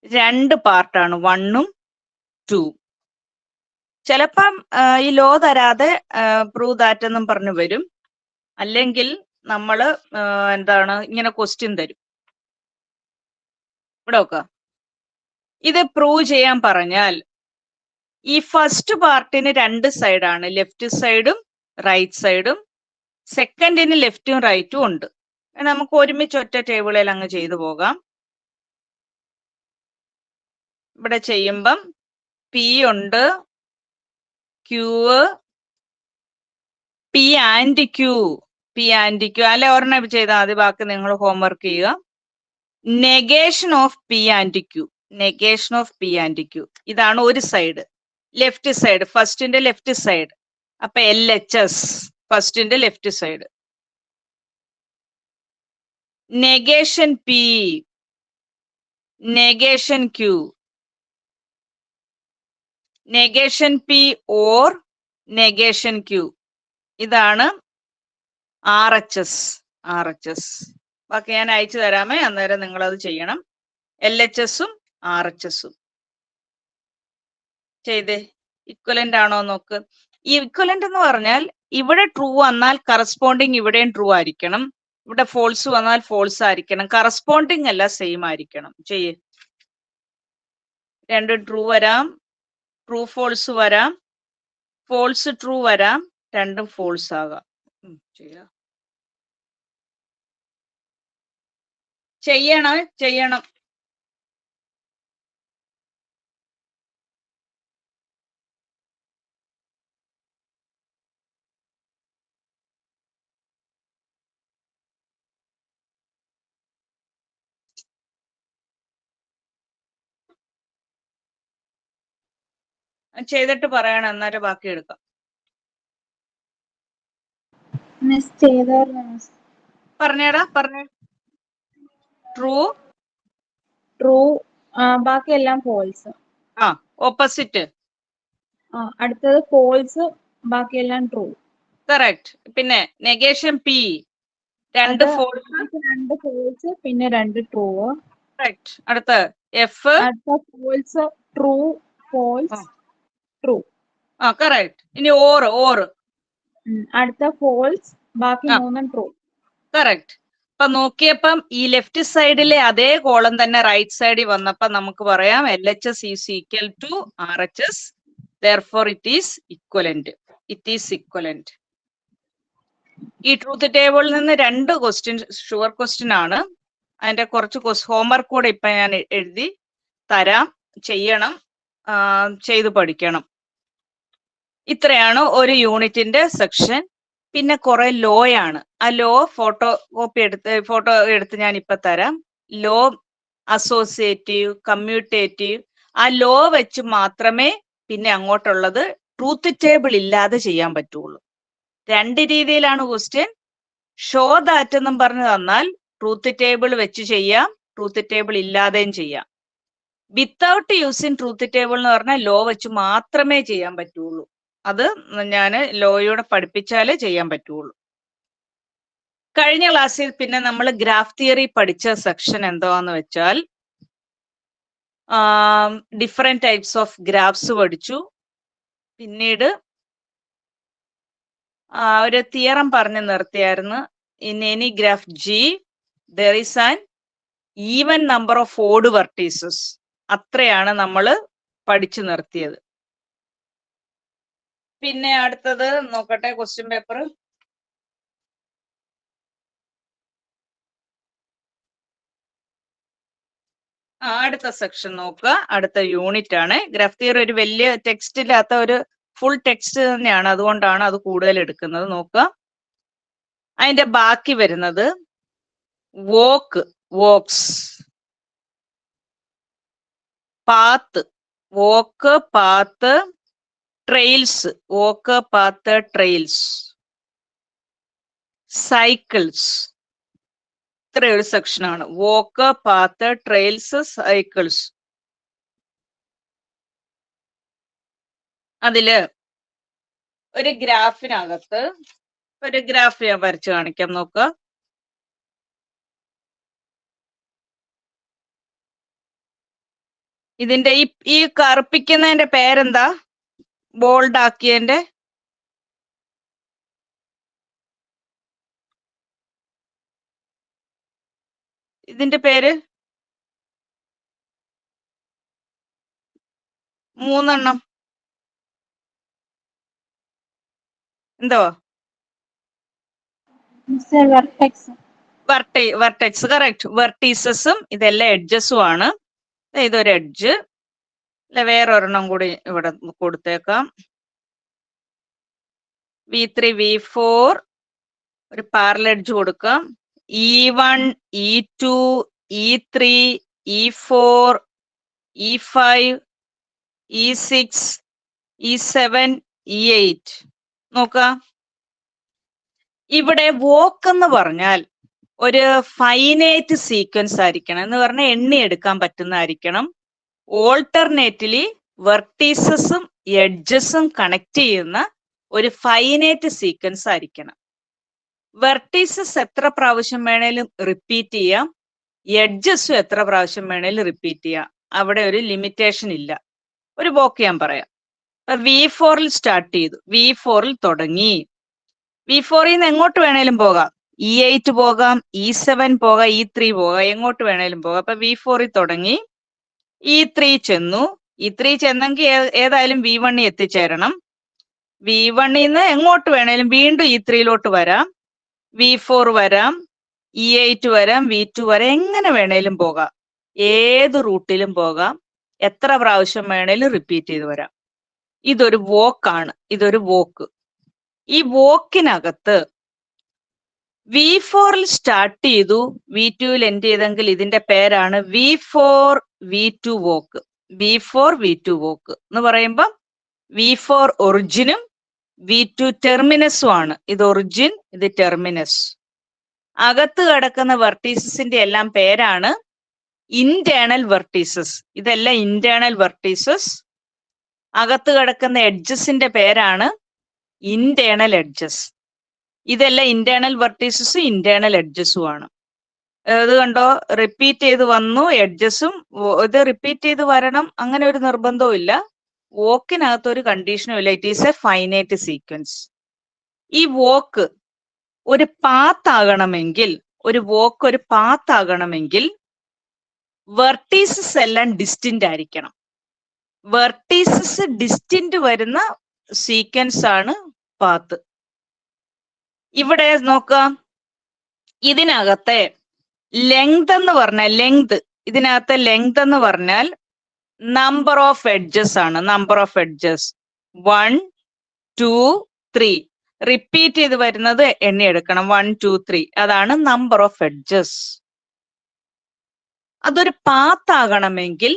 2 പാർട്ടാണ്, 1ഉം 2. ചിലപ്പം ഈ ലോ തരാതെ പ്രൂവ് ദാറ്റ് എന്നും പറഞ്ഞു വരും. അല്ലെങ്കിൽ നമ്മള് എന്താണ് ഇങ്ങനെ ക്വസ്റ്റ്യൻ തരും. ഇവിടെ നോക്കുക, ഇത് പ്രൂവ് ചെയ്യാൻ പറഞ്ഞാൽ ഈ ഫസ്റ്റ് പാർട്ടിന് 2 സൈഡാണ്, ലെഫ്റ്റ് സൈഡും റൈറ്റ് സൈഡും. സെക്കൻഡിന് ലെഫ്റ്റും റൈറ്റും ഉണ്ട്. നമുക്ക് ഒരുമിച്ച് ഒറ്റ ടേബിളിൽ അങ്ങ് ചെയ്തു പോകാം. ഇവിടെ ചെയ്യുമ്പം പി ഉണ്ട്, Q, P and Q, P and Q അല്ലെ ഒരെണ്ണം ചെയ്താൽ മതി, ബാക്കി നിങ്ങൾ ഹോംവർക്ക് ചെയ്യുക. Negation of P and Q, negation of P and Q. ഇതാണ് ഒരു സൈഡ്, ലെഫ്റ്റ് സൈഡ്, ഫസ്റ്റിന്റെ ലെഫ്റ്റ് സൈഡ്. അപ്പൊ LHS, ഫസ്റ്റിന്റെ left side. Negation P, negation Q, negation P or negation Q. ഇതാണ് RHS. RHS ബാക്കി ഞാൻ അയച്ചു തരാമേ, അന്നേരം നിങ്ങൾ അത് ചെയ്യണം. LHSഉം RHSഉം ചെയ്തേ. ഇക്വലന്റ് ആണോ നോക്ക്. ഈ ഇക്വലന്റ് എന്ന് പറഞ്ഞാൽ ഇവിടെ ട്രൂ വന്നാൽ കറസ്പോണ്ടിങ് ഇവിടെയും ട്രൂ ആയിരിക്കണം, ഇവിടെ ഫോൾസ് വന്നാൽ ഫോൾസ് ആയിരിക്കണം. കറസ്പോണ്ടിങ് അല്ല, സെയിം ആയിരിക്കണം. ചെയ്യേ. 2 ട്രൂ വരാം, ട്രൂ ഫോൾസ് വരാം, ഫോൾസ് ട്രൂ വരാം, 2ഉം ഫോൾസ് ആകാം. ചെയ്യണം. ചെയ്തിട്ട് പറയണം, എന്നാലും ബാക്കി എടുക്കാം. മിസ് ചെയ്തായിരുന്നു മിസ്. പറഞ്ഞേടാ, പറഞ്ഞേ. ട്രൂ, ട്രൂ, ബാക്കിയെല്ലാം ഫോൾസ്. ഓപ്പോസിറ്റ്. അടുത്തത് ഫോൾസ്, ബാക്കിയെല്ലാം ട്രൂ. കറക്റ്റ്. പിന്നെ നെഗേഷൻ പി, 2 ഫോൾസ്, 2 ഫോൾസ് പിന്നെ 2 ട്രൂ. കറക്റ്റ്. അടുത്ത എഫ്. അടുത്ത false true false true. Correct. ഇനി ഓറ്. അടുത്ത ഫോൾസ് ബാക്കി ആ. 3 ട്രൂ. കറക്റ്റ്. അപ്പൊ നോക്കിയപ്പം ഈ ലെഫ്റ്റ് സൈഡിലെ അതേ കോളം തന്നെ റൈറ്റ് സൈഡിൽ വന്നപ്പോ നമുക്ക് പറയാം LHS is equal to RHS. therefore it is equivalent. ഈ ട്രൂത്ത് ടേബിളിൽ നിന്ന് 2 ക്വസ്റ്റ്യൻ ഷുവർ ക്വസ്റ്റ്യൻ ആണ്. അതിന്റെ കുറച്ച് ഹോംവർക്ക് കൂടെ ഇപ്പൊ ഞാൻ എഴുതി തരാം, ചെയ്യണം, ചെയ്തു പഠിക്കണം. ഇത്രയാണ് ഒരു യൂണിറ്റിന്റെ സെക്ഷൻ. പിന്നെ കുറെ ലോ ആണ്. ആ ലോ ഫോട്ടോ എടുത്ത് ഞാൻ ഇപ്പൊ തരാം. ലോ അസോസിയേറ്റീവ്, കമ്മ്യൂട്ടേറ്റീവ്, ആ ലോ വെച്ച് മാത്രമേ പിന്നെ അങ്ങോട്ടുള്ളത് ട്രൂത്ത് ടേബിൾ ഇല്ലാതെ ചെയ്യാൻ പറ്റുള്ളൂ. 2 രീതിയിലാണ് ക്വസ്റ്റ്യൻ. ഷോ ദാറ്റ് എന്നും പറഞ്ഞു തന്നാൽ ട്രൂത്ത് ടേബിൾ വെച്ച് ചെയ്യാം, ട്രൂത്ത് ടേബിൾ ഇല്ലാതെയും ചെയ്യാം. വിത്തൗട്ട് യൂസിങ് ട്രൂത്ത് ടേബിൾ എന്ന് പറഞ്ഞാൽ ലോ വെച്ച് മാത്രമേ ചെയ്യാൻ പറ്റുള്ളൂ. അത് ഞാൻ ലോയോടെ പഠിപ്പിച്ചാലേ ചെയ്യാൻ പറ്റുള്ളൂ. കഴിഞ്ഞ ക്ലാസ്സിൽ പിന്നെ നമ്മൾ ഗ്രാഫ് തിയറി പഠിച്ച സെക്ഷൻ എന്താന്ന് വെച്ചാൽ ഡിഫറെന്റ് ടൈപ്സ് ഓഫ് ഗ്രാഫ്സ് പഠിച്ചു. പിന്നീട് ഒരു തിയറം പറഞ്ഞു നിർത്തിയായിരുന്നു. In any graph G there is an even number of odd vertices. അത്രയാണ് നമ്മൾ പഠിച്ചു നിർത്തിയത്. പിന്നെ അടുത്തത് നോക്കട്ടെ ക്വസ്റ്റ്യൻ പേപ്പർ. അടുത്ത സെക്ഷൻ നോക്കുക. അടുത്ത യൂണിറ്റ് ആണ്. ഗ്രാഫ് തിയറി ഒരു വലിയ ടെക്സ്റ്റ് ഇല്ലാത്ത ഒരു ഫുൾ ടെക്സ്റ്റ് തന്നെയാണ്, അതുകൊണ്ടാണ് അത് കൂടുതൽ എടുക്കുന്നത്. നോക്കുക, അതിന്റെ ബാക്കി വരുന്നത് walks, path, path, trails, path, trails, cycles. ഇത്രയൊരു സെക്ഷനാണ്. Path, trails, cycles. അതില് ഒരു ഗ്രാഫിനകത്ത് ഒരു ഗ്രാഫ് ഞാൻ വരച്ച് കാണിക്കാം. നോക്കുക, ഇതിന്റെ ഈ കറുപ്പിക്കുന്നതിന്റെ പേരെന്താ? ബോൾഡ് ആക്കിയതിന്റെ ഇതിന്റെ പേര് 3 എന്തോ? വെർട്ടെക്സ്. കറക്റ്റ്. വെർട്ടീസസും ഇതെല്ലാം എഡ്ജസും ആണ്. ഇതൊരു എഡ്ജ്. അല്ല, വേറൊരെണ്ണം കൂടി ഇവിടെ കൊടുത്തേക്കാം. V3, V4 ഒരു പാരലൽ എഡ്ജ് കൊടുക്കാം. E1, E2, E3, E4, E5, E6, E7, E8. നോക്കാം, ഇവിടെ വോക്ക് എന്ന് പറഞ്ഞാൽ ഒരു ഫൈനൈറ്റ് സീക്വൻസ് ആയിരിക്കണം. എന്ന് പറഞ്ഞാൽ എണ്ണിയെടുക്കാൻ പറ്റുന്നതായിരിക്കണം. ഓൾട്ടർനേറ്റ്ലി വെർട്ടീസസും എഡ്ജസും കണക്ട് ചെയ്യുന്ന ഒരു ഫൈനൈറ്റ് സീക്വൻസ് ആയിരിക്കണം. വെർട്ടീസസ് എത്ര പ്രാവശ്യം വേണേലും റിപ്പീറ്റ് ചെയ്യാം, എഡ്ജസും എത്ര പ്രാവശ്യം വേണേലും റിപ്പീറ്റ് ചെയ്യാം. അവിടെ ഒരു ലിമിറ്റേഷൻ ഇല്ല. ഒരു വോക്ക് ഞാൻ പറയാം. V4 സ്റ്റാർട്ട് ചെയ്തു, V4 തുടങ്ങി. V4 നിന്ന് എങ്ങോട്ട് വേണേലും പോകാം. E8 പോകാം, E7 പോകാം, E3 പോകാം, എങ്ങോട്ട് വേണേലും പോകാം. അപ്പൊ V4 തുടങ്ങി, E3 ചെന്നു. E3 ചെന്നെങ്കിൽ ഏതായാലും V1 എത്തിച്ചേരണം. V1 നിന്ന് എങ്ങോട്ട് വേണേലും വീണ്ടും E3 വരാം, V4 വരാം, E8 വരാം, V2 വരാം, എങ്ങനെ വേണേലും പോകാം. ഏത് റൂട്ടിലും പോകാം, എത്ര പ്രാവശ്യം വേണേലും റിപ്പീറ്റ് ചെയ്ത് വരാം. ഇതൊരു വോക്കാണ്. ഇതൊരു വോക്ക്. ഈ വോക്കിനകത്ത് V4 സ്റ്റാർട്ട് ചെയ്തു, V2 എൻഡ് ചെയ്തെങ്കിൽ ഇതിന്റെ പേരാണ് V4 V2 walk. V4 V2 walk എന്ന് പറയുമ്പോൾ V4 ഒറിജിനും V2 ടെർമിനസും ആണ്. ഇത് ഒറിജിൻ, ഇത് ടെർമിനസ്. അകത്ത് കിടക്കുന്ന വെർട്ടീസസിന്റെ എല്ലാം പേരാണ് ഇന്റേണൽ വെർട്ടീസസ്. ഇതെല്ലാം ഇന്റേണൽ വെർട്ടീസസ്. അകത്ത് കിടക്കുന്ന എഡ്ജസിന്റെ പേരാണ് ഇന്റേണൽ എഡ്ജസ്. ഇതെല്ലാം ഇന്റേണൽ വെർട്ടീസസും ഇന്റേണൽ എഡ്ജസും ആണ്. ഇത് കണ്ടോ, റിപ്പീറ്റ് ചെയ്ത് വന്നു, എഡ്ജസും ഇത് റിപ്പീറ്റ് ചെയ്ത് വരണം അങ്ങനെ ഒരു നിർബന്ധവും ഇല്ല. വോക്കിനകത്ത് ഒരു കണ്ടീഷനും ഇല്ല. It is A finite sequence. ഈ വോക്ക് ഒരു പാത്ത് ആകണമെങ്കിൽ, വെർട്ടീസസ് എല്ലാം ഡിസ്റ്റിന്റ് ആയിരിക്കണം. വെർട്ടീസസ് ഡിസ്റ്റിന്റ് വരുന്ന സീക്വൻസ് ആണ് പാത്ത്. ഇവിടെ നോക്കാം, ഇതിനകത്തെ ലെങ്ത് എന്ന് പറഞ്ഞാൽ ഇതിനകത്തെ നമ്പർ ഓഫ് എഡ്ജസ് ആണ്. നമ്പർ ഓഫ് എഡ്ജസ് 1 2 3 റിപ്പീറ്റ് ചെയ്ത് വരുന്നത് എണ്ണിയെടുക്കണം. 1 2 3 അതാണ് നമ്പർ ഓഫ് എഡ്ജസ്. അതൊരു പാത്ത് ആകണമെങ്കിൽ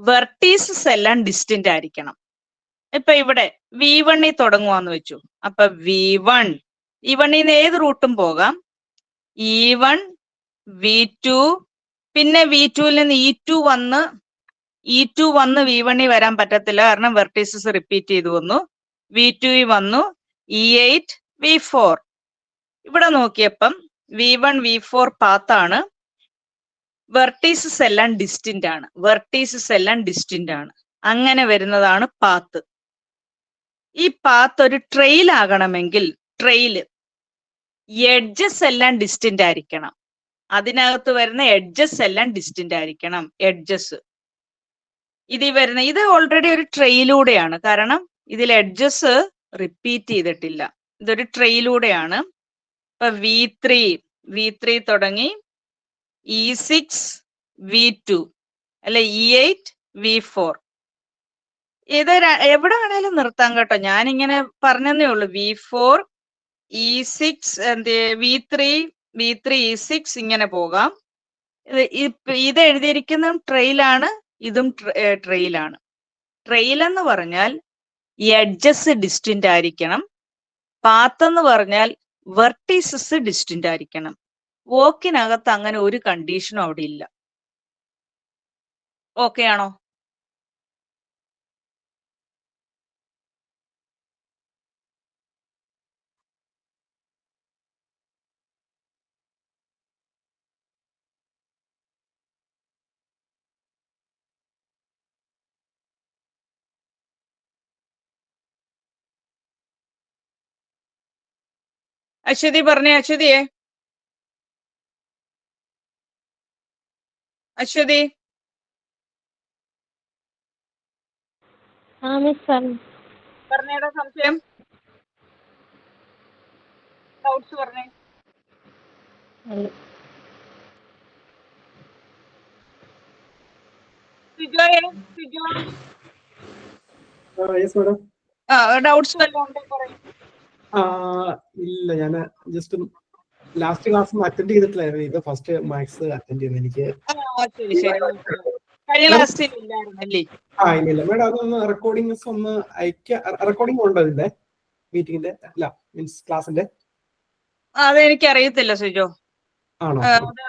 വെർട്ടീസസ് എല്ലാം ഡിസ്റ്റിന്റ് ആയിരിക്കണം. ഇപ്പൊ ഇവിടെ V1 തുടങ്ങുവാന്ന് വെച്ചു. അപ്പൊ V1 E1 ഏത് റൂട്ടും പോകാം. E1 V2 പിന്നെ V2 നിന്ന് E2 വന്ന് V1 വരാൻ പറ്റത്തില്ല, കാരണം വെർട്ടീസസ് റിപ്പീറ്റ് ചെയ്തു വന്നു. V2 വന്നു E8 V4. ഇവിടെ നോക്കിയപ്പം V1 V4 പാത്താണ്. വെർട്ടീസസ് എല്ലാം ഡിസ്റ്റിന്റ് ആണ്. അങ്ങനെ വരുന്നതാണ് പാത്ത്. ഈ പാത്ത് ഒരു ട്രെയിൽ ആകണമെങ്കിൽ എഡ്ജസ് എല്ലാം ഡിസ്റ്റിന്റ് ആയിരിക്കണം. അതിനകത്ത് വരുന്ന എഡ്ജസ് എല്ലാം ഡിസ്റ്റിന്റ് ആയിരിക്കണം. ഇത് ഓൾറെഡി ഒരു ട്രെയിലൂടെയാണ്, കാരണം ഇതിൽ എഡ്ജസ് റിപ്പീറ്റ് ചെയ്തിട്ടില്ല. ഇതൊരു ട്രെയിലൂടെയാണ്. ഇപ്പൊ V3 തുടങ്ങി E6 V2 അല്ലെ E8 V4. ഇത് എവിടെ വേണേലും നിർത്താം കേട്ടോ, ഞാനിങ്ങനെ പറഞ്ഞതേ ഉള്ളൂ. V4 E6 V3 E6 ഇങ്ങനെ പോകാം. ഇത് എഴുതിയിരിക്കുന്നതും ട്രെയിലാണ്, ഇതും ട്രെയിലാണ്. ട്രെയിൽ എന്ന് പറഞ്ഞാൽ എഡ്ജസ് ഡിസ്റ്റിന്റ് ആയിരിക്കണം. പാത്ത് എന്ന് പറഞ്ഞാൽ വെർട്ടീസസ് ഡിസ്റ്റിന്റ് ആയിരിക്കണം. വോക്കിനകത്ത് അങ്ങനെ ഒരു കണ്ടീഷനും അവിടെ ഇല്ല. ഓക്കെ ആണോ? അശ്വതി പറഞ്ഞേ. അശ്വതി പറഞ്ഞേടാ, സംശയം ഡൗട്ട്സ് പറഞ്ഞേ. ഡൗട്ട്സ് വല്ലതും ഉണ്ടോ പറയൂ. ഇല്ല, ഞാൻ ജസ്റ്റ് ലാസ്റ്റ് ക്ലാസ് അറ്റൻഡ് ചെയ്തിട്ടില്ലായിരുന്നു. ഇത് ഫസ്റ്റ് മാത്സ് അറ്റൻഡ് ചെയ്യുന്നത് എനിക്ക്. ഇല്ല മേഡം, അതൊന്ന് റെക്കോർഡിങ്സ് ഒന്ന് റെക്കോർഡിംഗ് ഉണ്ടോ ഇതിന്റെ മീറ്റിംഗിന്റെ? അല്ല, മീൻസ് ക്ലാസിന്റെ. അതെനിക്ക് അറിയത്തില്ല സിജോ. ആണോ?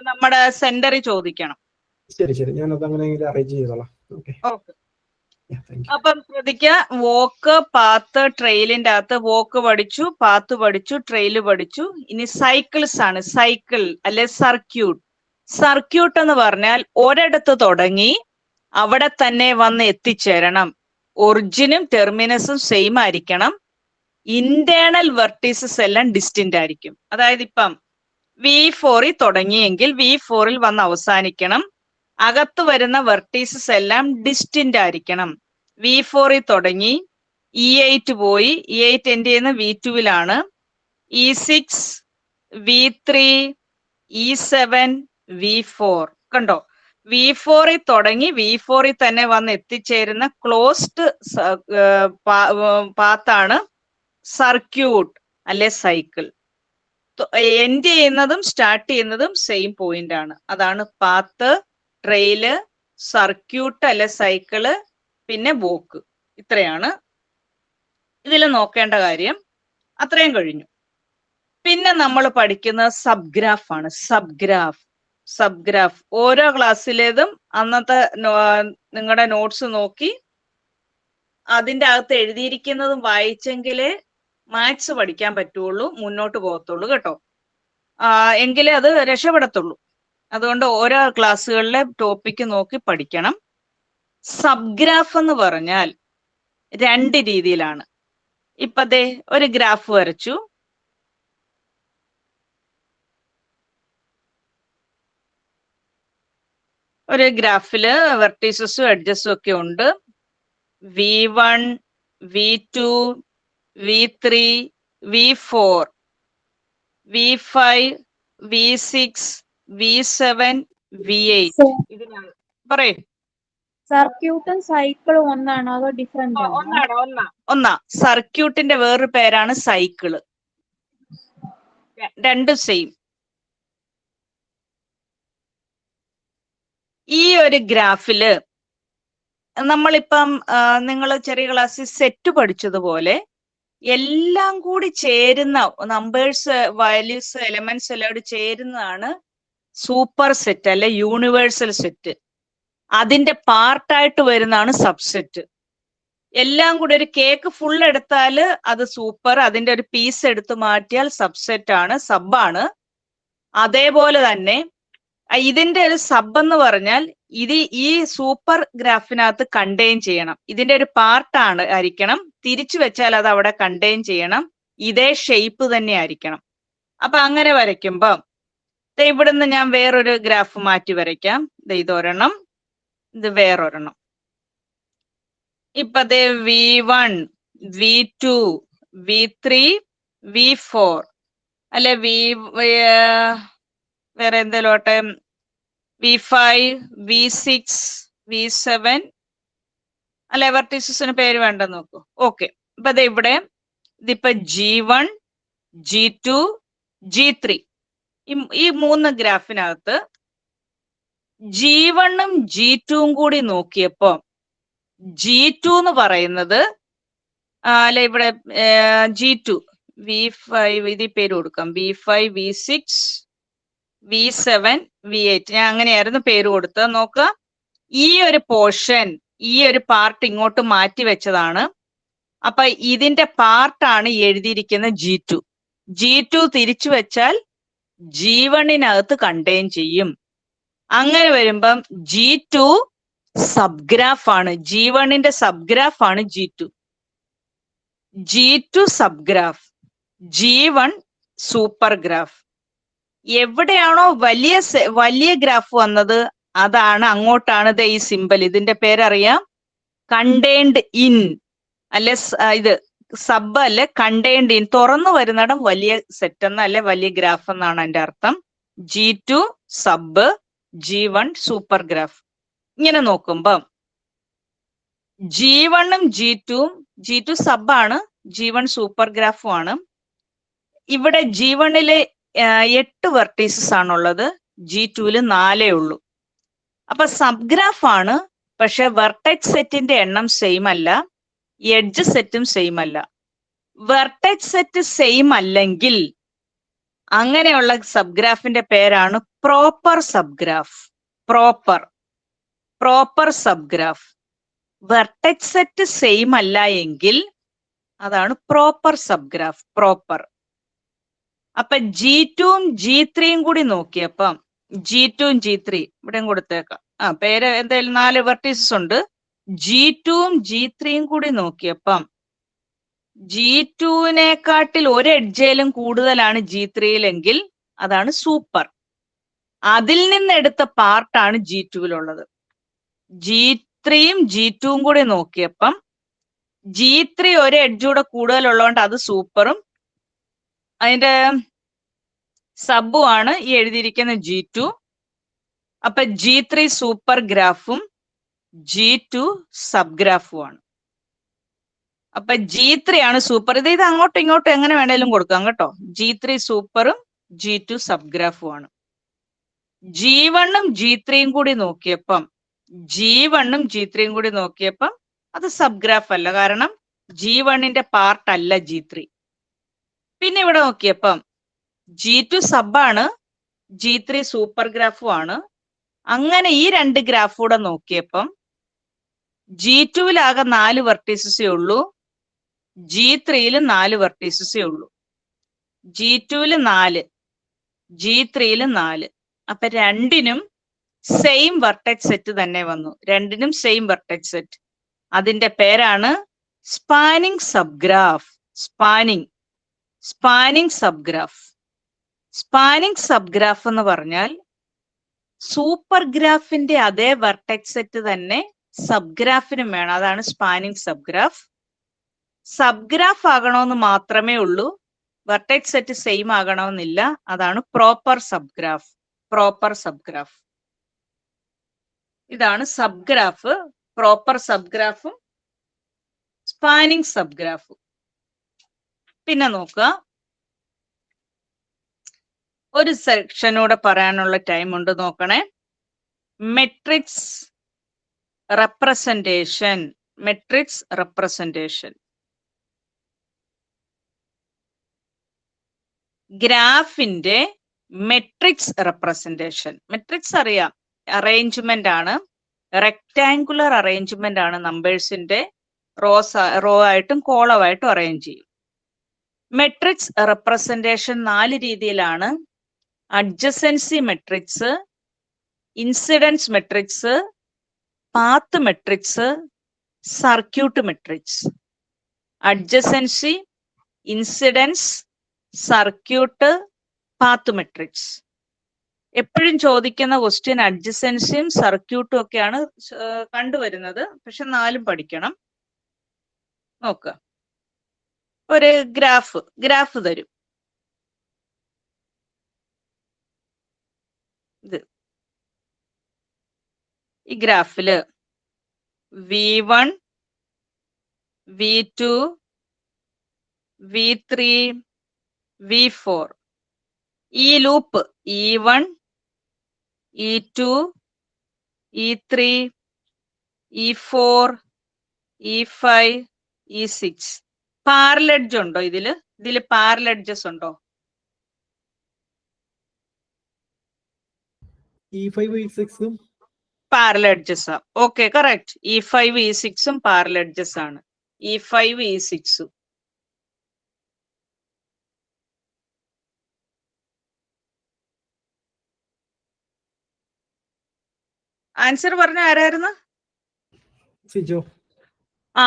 നമ്മുടെ സെന്ററിൽ ചോദിക്കണം. ശരി, ഞാനത് അങ്ങനെ അറേഞ്ച് ചെയ്തോളാം. ഓക്കെ. അപ്പം ശ്രദ്ധിക്കുക, വോക്ക്, പാത്ത്, ട്രെയിലിന്റെ അകത്ത് വോക്ക് പഠിച്ചു, പാത്ത് പഠിച്ചു, ട്രെയില് പഠിച്ചു. ഇനി സൈക്കിൾസ് ആണ്. സൈക്കിൾ അല്ലെ സർക്യൂട്ട് എന്ന് പറഞ്ഞാൽ ഒരിടത്ത് തുടങ്ങി അവിടെ തന്നെ വന്ന് എത്തിച്ചേരണം. ഒറിജിനും ടെർമിനസും സെയിം ആയിരിക്കണം. ഇന്റേണൽ വെർട്ടീസസ് എല്ലാം ഡിസ്റ്റിന്റ് ആയിരിക്കും. അതായത് ഇപ്പം V4 തുടങ്ങിയെങ്കിൽ V4 വന്ന് അവസാനിക്കണം. അകത്ത് വരുന്ന വെർട്ടീസസ് എല്ലാം ഡിസ്റ്റിന്റ് ആയിരിക്കണം. V4 തുടങ്ങി E8 പോയി, E8 എൻഡ് ചെയ്യുന്ന V2 E6 V3 E7 V4. കണ്ടോ, V4 തുടങ്ങി V4 തന്നെ വന്ന് എത്തിച്ചേരുന്ന ക്ലോസ്ഡ് പാത്താണ് സർക്യൂട്ട് അല്ലെ സൈക്കിൾ. എൻഡ് ചെയ്യുന്നതും സ്റ്റാർട്ട് ചെയ്യുന്നതും സെയിം പോയിന്റ് ആണ്. അതാണ് പാത്ത്, ട്രെയില്, സർക്യൂട്ട് അല്ലെ സൈക്കിള്, പിന്നെ വോക്ക്. ഇത്രയാണ് ഇതിൽ നോക്കേണ്ട കാര്യം. അത്രയും കഴിഞ്ഞു. പിന്നെ നമ്മൾ പഠിക്കുന്നത് സബ്ഗ്രാഫ് ആണ്. സബ്ഗ്രാഫ് ഓരോ ക്ലാസ്സിലേതും അന്നത്തെ നിങ്ങളുടെ നോട്ട്സ് നോക്കി അതിൻ്റെ അകത്ത് എഴുതിയിരിക്കുന്നതും വായിച്ചെങ്കിലേ മാത്സ് പഠിക്കാൻ പറ്റുള്ളൂ, മുന്നോട്ട് പോകത്തുള്ളൂ കേട്ടോ. എങ്കിലേ അത് രക്ഷപ്പെടത്തുള്ളൂ. അതുകൊണ്ട് ഓരോ ക്ലാസ്സുകളിലെ ടോപ്പിക്ക് നോക്കി പഠിക്കണം. സബ്ഗ്രാഫ് എന്ന് പറഞ്ഞാൽ 2 രീതിയിലാണ്. ഇപ്പൊ ദേ ഒരു ഗ്രാഫ് വരച്ചു. ഒരു ഗ്രാഫില് വെർട്ടീസസും എഡ്ജസും ഒക്കെ ഉണ്ട്. V1, V2, V3, V4, V5, V6, V7, V8. ഇതിനാണ് പറയൂ. സർക്യൂട്ടും സൈക്കിളും ഒന്നാണോ അതോ ഡിഫറെന്റ് ആണോ? ഒന്നാ. സർക്യൂട്ടിന്റെ വേറൊരു പേരാണ് സൈക്കിള്. രണ്ടും സെയിം. ഈ ഒരു ഗ്രാഫില് നമ്മളിപ്പം നിങ്ങൾ ചെറിയ ക്ലാസ്സിൽ സെറ്റ് പഠിച്ചതുപോലെ എല്ലാം കൂടി ചേരുന്ന നമ്പേഴ്സ്, വാല്യൂസ്, എലമെന്റ്സ് എല്ലാം കൂടി ചേരുന്നതാണ് സൂപ്പർ സെറ്റ് അല്ലെ യൂണിവേഴ്സൽ സെറ്റ്. അതിന്റെ പാർട്ടായിട്ട് വരുന്നതാണ് സബ്സെറ്റ്. എല്ലാം കൂടി ഒരു കേക്ക് ഫുൾ എടുത്താൽ അത് സൂപ്പർ, അതിന്റെ ഒരു പീസ് എടുത്ത് മാറ്റിയാൽ സബ്സെറ്റ് ആണ്, സബാണ്. അതേപോലെ തന്നെ ഇതിന്റെ ഒരു സബ് എന്ന് പറഞ്ഞാൽ ഇത് ഈ സൂപ്പർ ഗ്രാഫിനകത്ത് കണ്ടെയ്ൻ ചെയ്യണം. ഇതിന്റെ ഒരു പാർട്ടാണ് ആയിരിക്കണം. തിരിച്ചു വെച്ചാൽ അത് അവിടെ കണ്ടെയ്ൻ ചെയ്യണം. ഇതേ ഷേപ്പ് തന്നെ ആയിരിക്കണം. അപ്പൊ അങ്ങനെ വരയ്ക്കുമ്പോ ഇവിടുന്ന് ഞാൻ വേറൊരു ഗ്രാഫ് മാറ്റി വരയ്ക്കാം. ഇതൊരെണ്ണം, ഇത് വേറൊരെണ്ണം. ഇപ്പൊ ദേ V1, V2, V3, V4 അല്ലെ വേറെ എന്തെങ്കിലോട്ടെ V5, V6, V7 അല്ലെ വെർട്ടീസസിന് പേര് വേണ്ടെന്ന് നോക്കൂ. ഓക്കെ. ഇപ്പൊ ദേ ഇവിടെ ഇതിപ്പോ G1, G2, G3 ഈ 3 ഗ്രാഫിനകത്ത് G1ഉം G2ഉം കൂടി നോക്കിയപ്പോ G2 എന്ന് പറയുന്നത് അല്ലെ ഇവിടെ G2, V5 ഇതിൽ പേര് കൊടുക്കാം. V5, V6, V7, V8 ഞാൻ അങ്ങനെയായിരുന്നു പേര് കൊടുത്തത്. നോക്കുക, ഈ ഒരു പോർഷൻ, ഈ ഒരു പാർട്ട് ഇങ്ങോട്ട് മാറ്റി വെച്ചതാണ്. അപ്പൊ ഇതിന്റെ പാർട്ടാണ് എഴുതിയിരിക്കുന്ന G2. G2 തിരിച്ചു വെച്ചാൽ G1നകത്ത് കണ്ടെയ്ൻ ചെയ്യും. അങ്ങനെ വരുമ്പം G2 സബ്ഗ്രാഫ് ആണ്. G1ന്റെ സബ്ഗ്രാഫ് ആണ് G2. G2 subgraph, G1 super graph. എവിടെയാണോ വലിയ ഗ്രാഫ് വന്നത് അതാണ് അങ്ങോട്ടാണ് ഈ സിമ്പൽ. ഇതിന്റെ പേരറിയാം, കണ്ടെയ്ൻഡ് ഇൻ അല്ലെ ഇത് സബ് അല്ലെ കണ്ടെയ്ൻഡ് ഇൻ. തുറന്നു വരുന്നിടം വലിയ സെറ്റ് എന്ന അല്ലെ വലിയ ഗ്രാഫ് എന്നാണ് എന്റെ അർത്ഥം. G2 sub, G1 super graph. ഇങ്ങനെ നോക്കുമ്പം G1ഉം G2ഉം, G2 സബ് ആണ്, G1 സൂപ്പർ ഗ്രാഫും ആണ്. ഇവിടെ G1ല് 8 വെർട്ടീസസ് ആണുള്ളത്, G2ല് 4 ഉള്ളൂ. അപ്പൊ സബ്ഗ്രാഫ് ആണ്. പക്ഷെ വെർട്ടെക്സ് സെറ്റിന്റെ എണ്ണം സെയിം അല്ല, എഡ്ജ് സെറ്റും സെയിം അല്ല. വെർട്ടെക്സ് സെറ്റ് സെയിം അല്ലെങ്കിൽ അങ്ങനെയുള്ള സബ്ഗ്രാഫിന്റെ പേരാണ് proper subgraph. Proper subgraph. Vertex set same അല്ല എങ്കിൽ അതാണ് പ്രോപ്പർ സബ്ഗ്രാഫ്. പ്രോപ്പർ. അപ്പൊ G2ഉം G3യും കൂടി നോക്കിയപ്പം G2ഉം G3 ഇവിടെയും കൊടുത്തേക്കാം. പേര് എന്തായാലും 4 വെർട്ടീസസ് ഉണ്ട്. G2ഉം G3യും കൂടി നോക്കിയപ്പം G2വിനെക്കാട്ടിൽ ഒരു എഡ്ജേലും കൂടുതലാണ് G3യിലെങ്കിൽ അതാണ് സൂപ്പർ. അതിൽ നിന്ന് എടുത്ത പാർട്ടാണ് G2വിലുള്ളത്. G3യും G2ഉം കൂടി നോക്കിയപ്പം G3 ഒരു എഡ്ജൂടെ കൂടുതലുള്ളതുകൊണ്ട് അത് സൂപ്പറും അതിന്റെ സബും ആണ് ഈ എഴുതിയിരിക്കുന്ന G2. അപ്പൊ G3 സൂപ്പർ ഗ്രാഫും G2 സബ് ഗ്രാഫും ആണ്. അപ്പൊ G3 ആണ് സൂപ്പർ. ഇത് അങ്ങോട്ടും ഇങ്ങോട്ടും എങ്ങനെ വേണേലും കൊടുക്കാം കേട്ടോ. G3 സൂപ്പറും G2 സബ് ഗ്രാഫും ആണ്. G1ഉം G3യും കൂടി നോക്കിയപ്പം അത് സബ് ഗ്രാഫ് അല്ല, കാരണം G1ന്റെ പാർട്ട് അല്ല G3. പിന്നെ ഇവിടെ നോക്കിയപ്പം G2 സബാണ്, G3 സൂപ്പർ ഗ്രാഫും ആണ്. അങ്ങനെ ഈ 2 ഗ്രാഫ് കൂടെ നോക്കിയപ്പം G2വിലാകെ 4 വെർട്ടീസസേ ഉള്ളൂ, G3യില് 4 വെർട്ടീസസേ ഉള്ളൂ. G2വില് 4, G3യില് 4. അപ്പൊ രണ്ടിനും സെയിം വെർട്ടെക്സ് സെറ്റ് തന്നെ വന്നു. രണ്ടിനും സെയിം വെർട്ടെക്സ് സെറ്റ്. അതിന്റെ പേരാണ് spanning subgraph. Spanning subgraph. Spanning subgraph എന്ന് പറഞ്ഞാൽ സൂപ്പർ ഗ്രാഫിന്റെ അതേ വെർട്ടെക്സ് സെറ്റ് തന്നെ സബ്ഗ്രാഫിനും വേണം. അതാണ് സ്പാനിങ് സബ്ഗ്രാഫ്. സബ്ഗ്രാഫ് ആകണമെന്ന് മാത്രമേ ഉള്ളൂ, വെർട്ടെക്സ് സെറ്റ് സെയിം ആകണമെന്നില്ല. അതാണ് പ്രോപ്പർ സബ്ഗ്രാഫ്. ഇതാണ് സബ്ഗ്രാഫ്. പ്രോപ്പർ സബ്ഗ്രാഫും സ്പാനിങ് സബ്ഗ്രാഫും. പിന്നെ നോക്കുക, ഒരു സെക്ഷനൂടെ പറയാനുള്ള ടൈം ഉണ്ട്, നോക്കണേ. Matrix representation. ഗ്രാഫിന്റെ മെട്രിക്സ് റെപ്രസെന്റേഷൻ. മെട്രിക്സ് അറിയാം, അറേഞ്ച്മെന്റ് ആണ്, റെക്ടാങ്കുലർ അറേഞ്ച്മെന്റ് ആണ്. നമ്പേഴ്സിന്റെ റോ ആയിട്ടും കോളമായിട്ടും അറേഞ്ച് ചെയ്യും. മെട്രിക്സ് റെപ്രസെന്റേഷൻ 4 രീതിയിലാണ്: adjacency matrix, incidence matrix, path matrix, circuit matrix. Adjacency, incidence, circuit, path matrix. എപ്പോഴും ചോദിക്കുന്ന ക്വസ്റ്റ്യൻ അഡ്ജസൻസിയും സർക്യൂട്ടും ഒക്കെയാണ് കണ്ടുവരുന്നത്. പക്ഷെ 4ഉം പഠിക്കണം. നോക്കുക, ഒരു ഗ്രാഫ് തരും. ഇത് ഈ ഗ്രാഫില് V1, V2, V3, V4, ഈ loop E1, E2, E3, E4, E5, E6. പാരലഡ്ജ് ഉണ്ടോ ഇതില് പാരലഡ്ജസ് ഉണ്ടോ? E5 E6 പാരലഡ്ജസ്. Okay, correct. E5 E6 പാരലഡ്ജസ് ആണ്. E5 E6. ആൻസർ പറഞ്ഞ ആരായിരുന്നു? സിജോ. ആ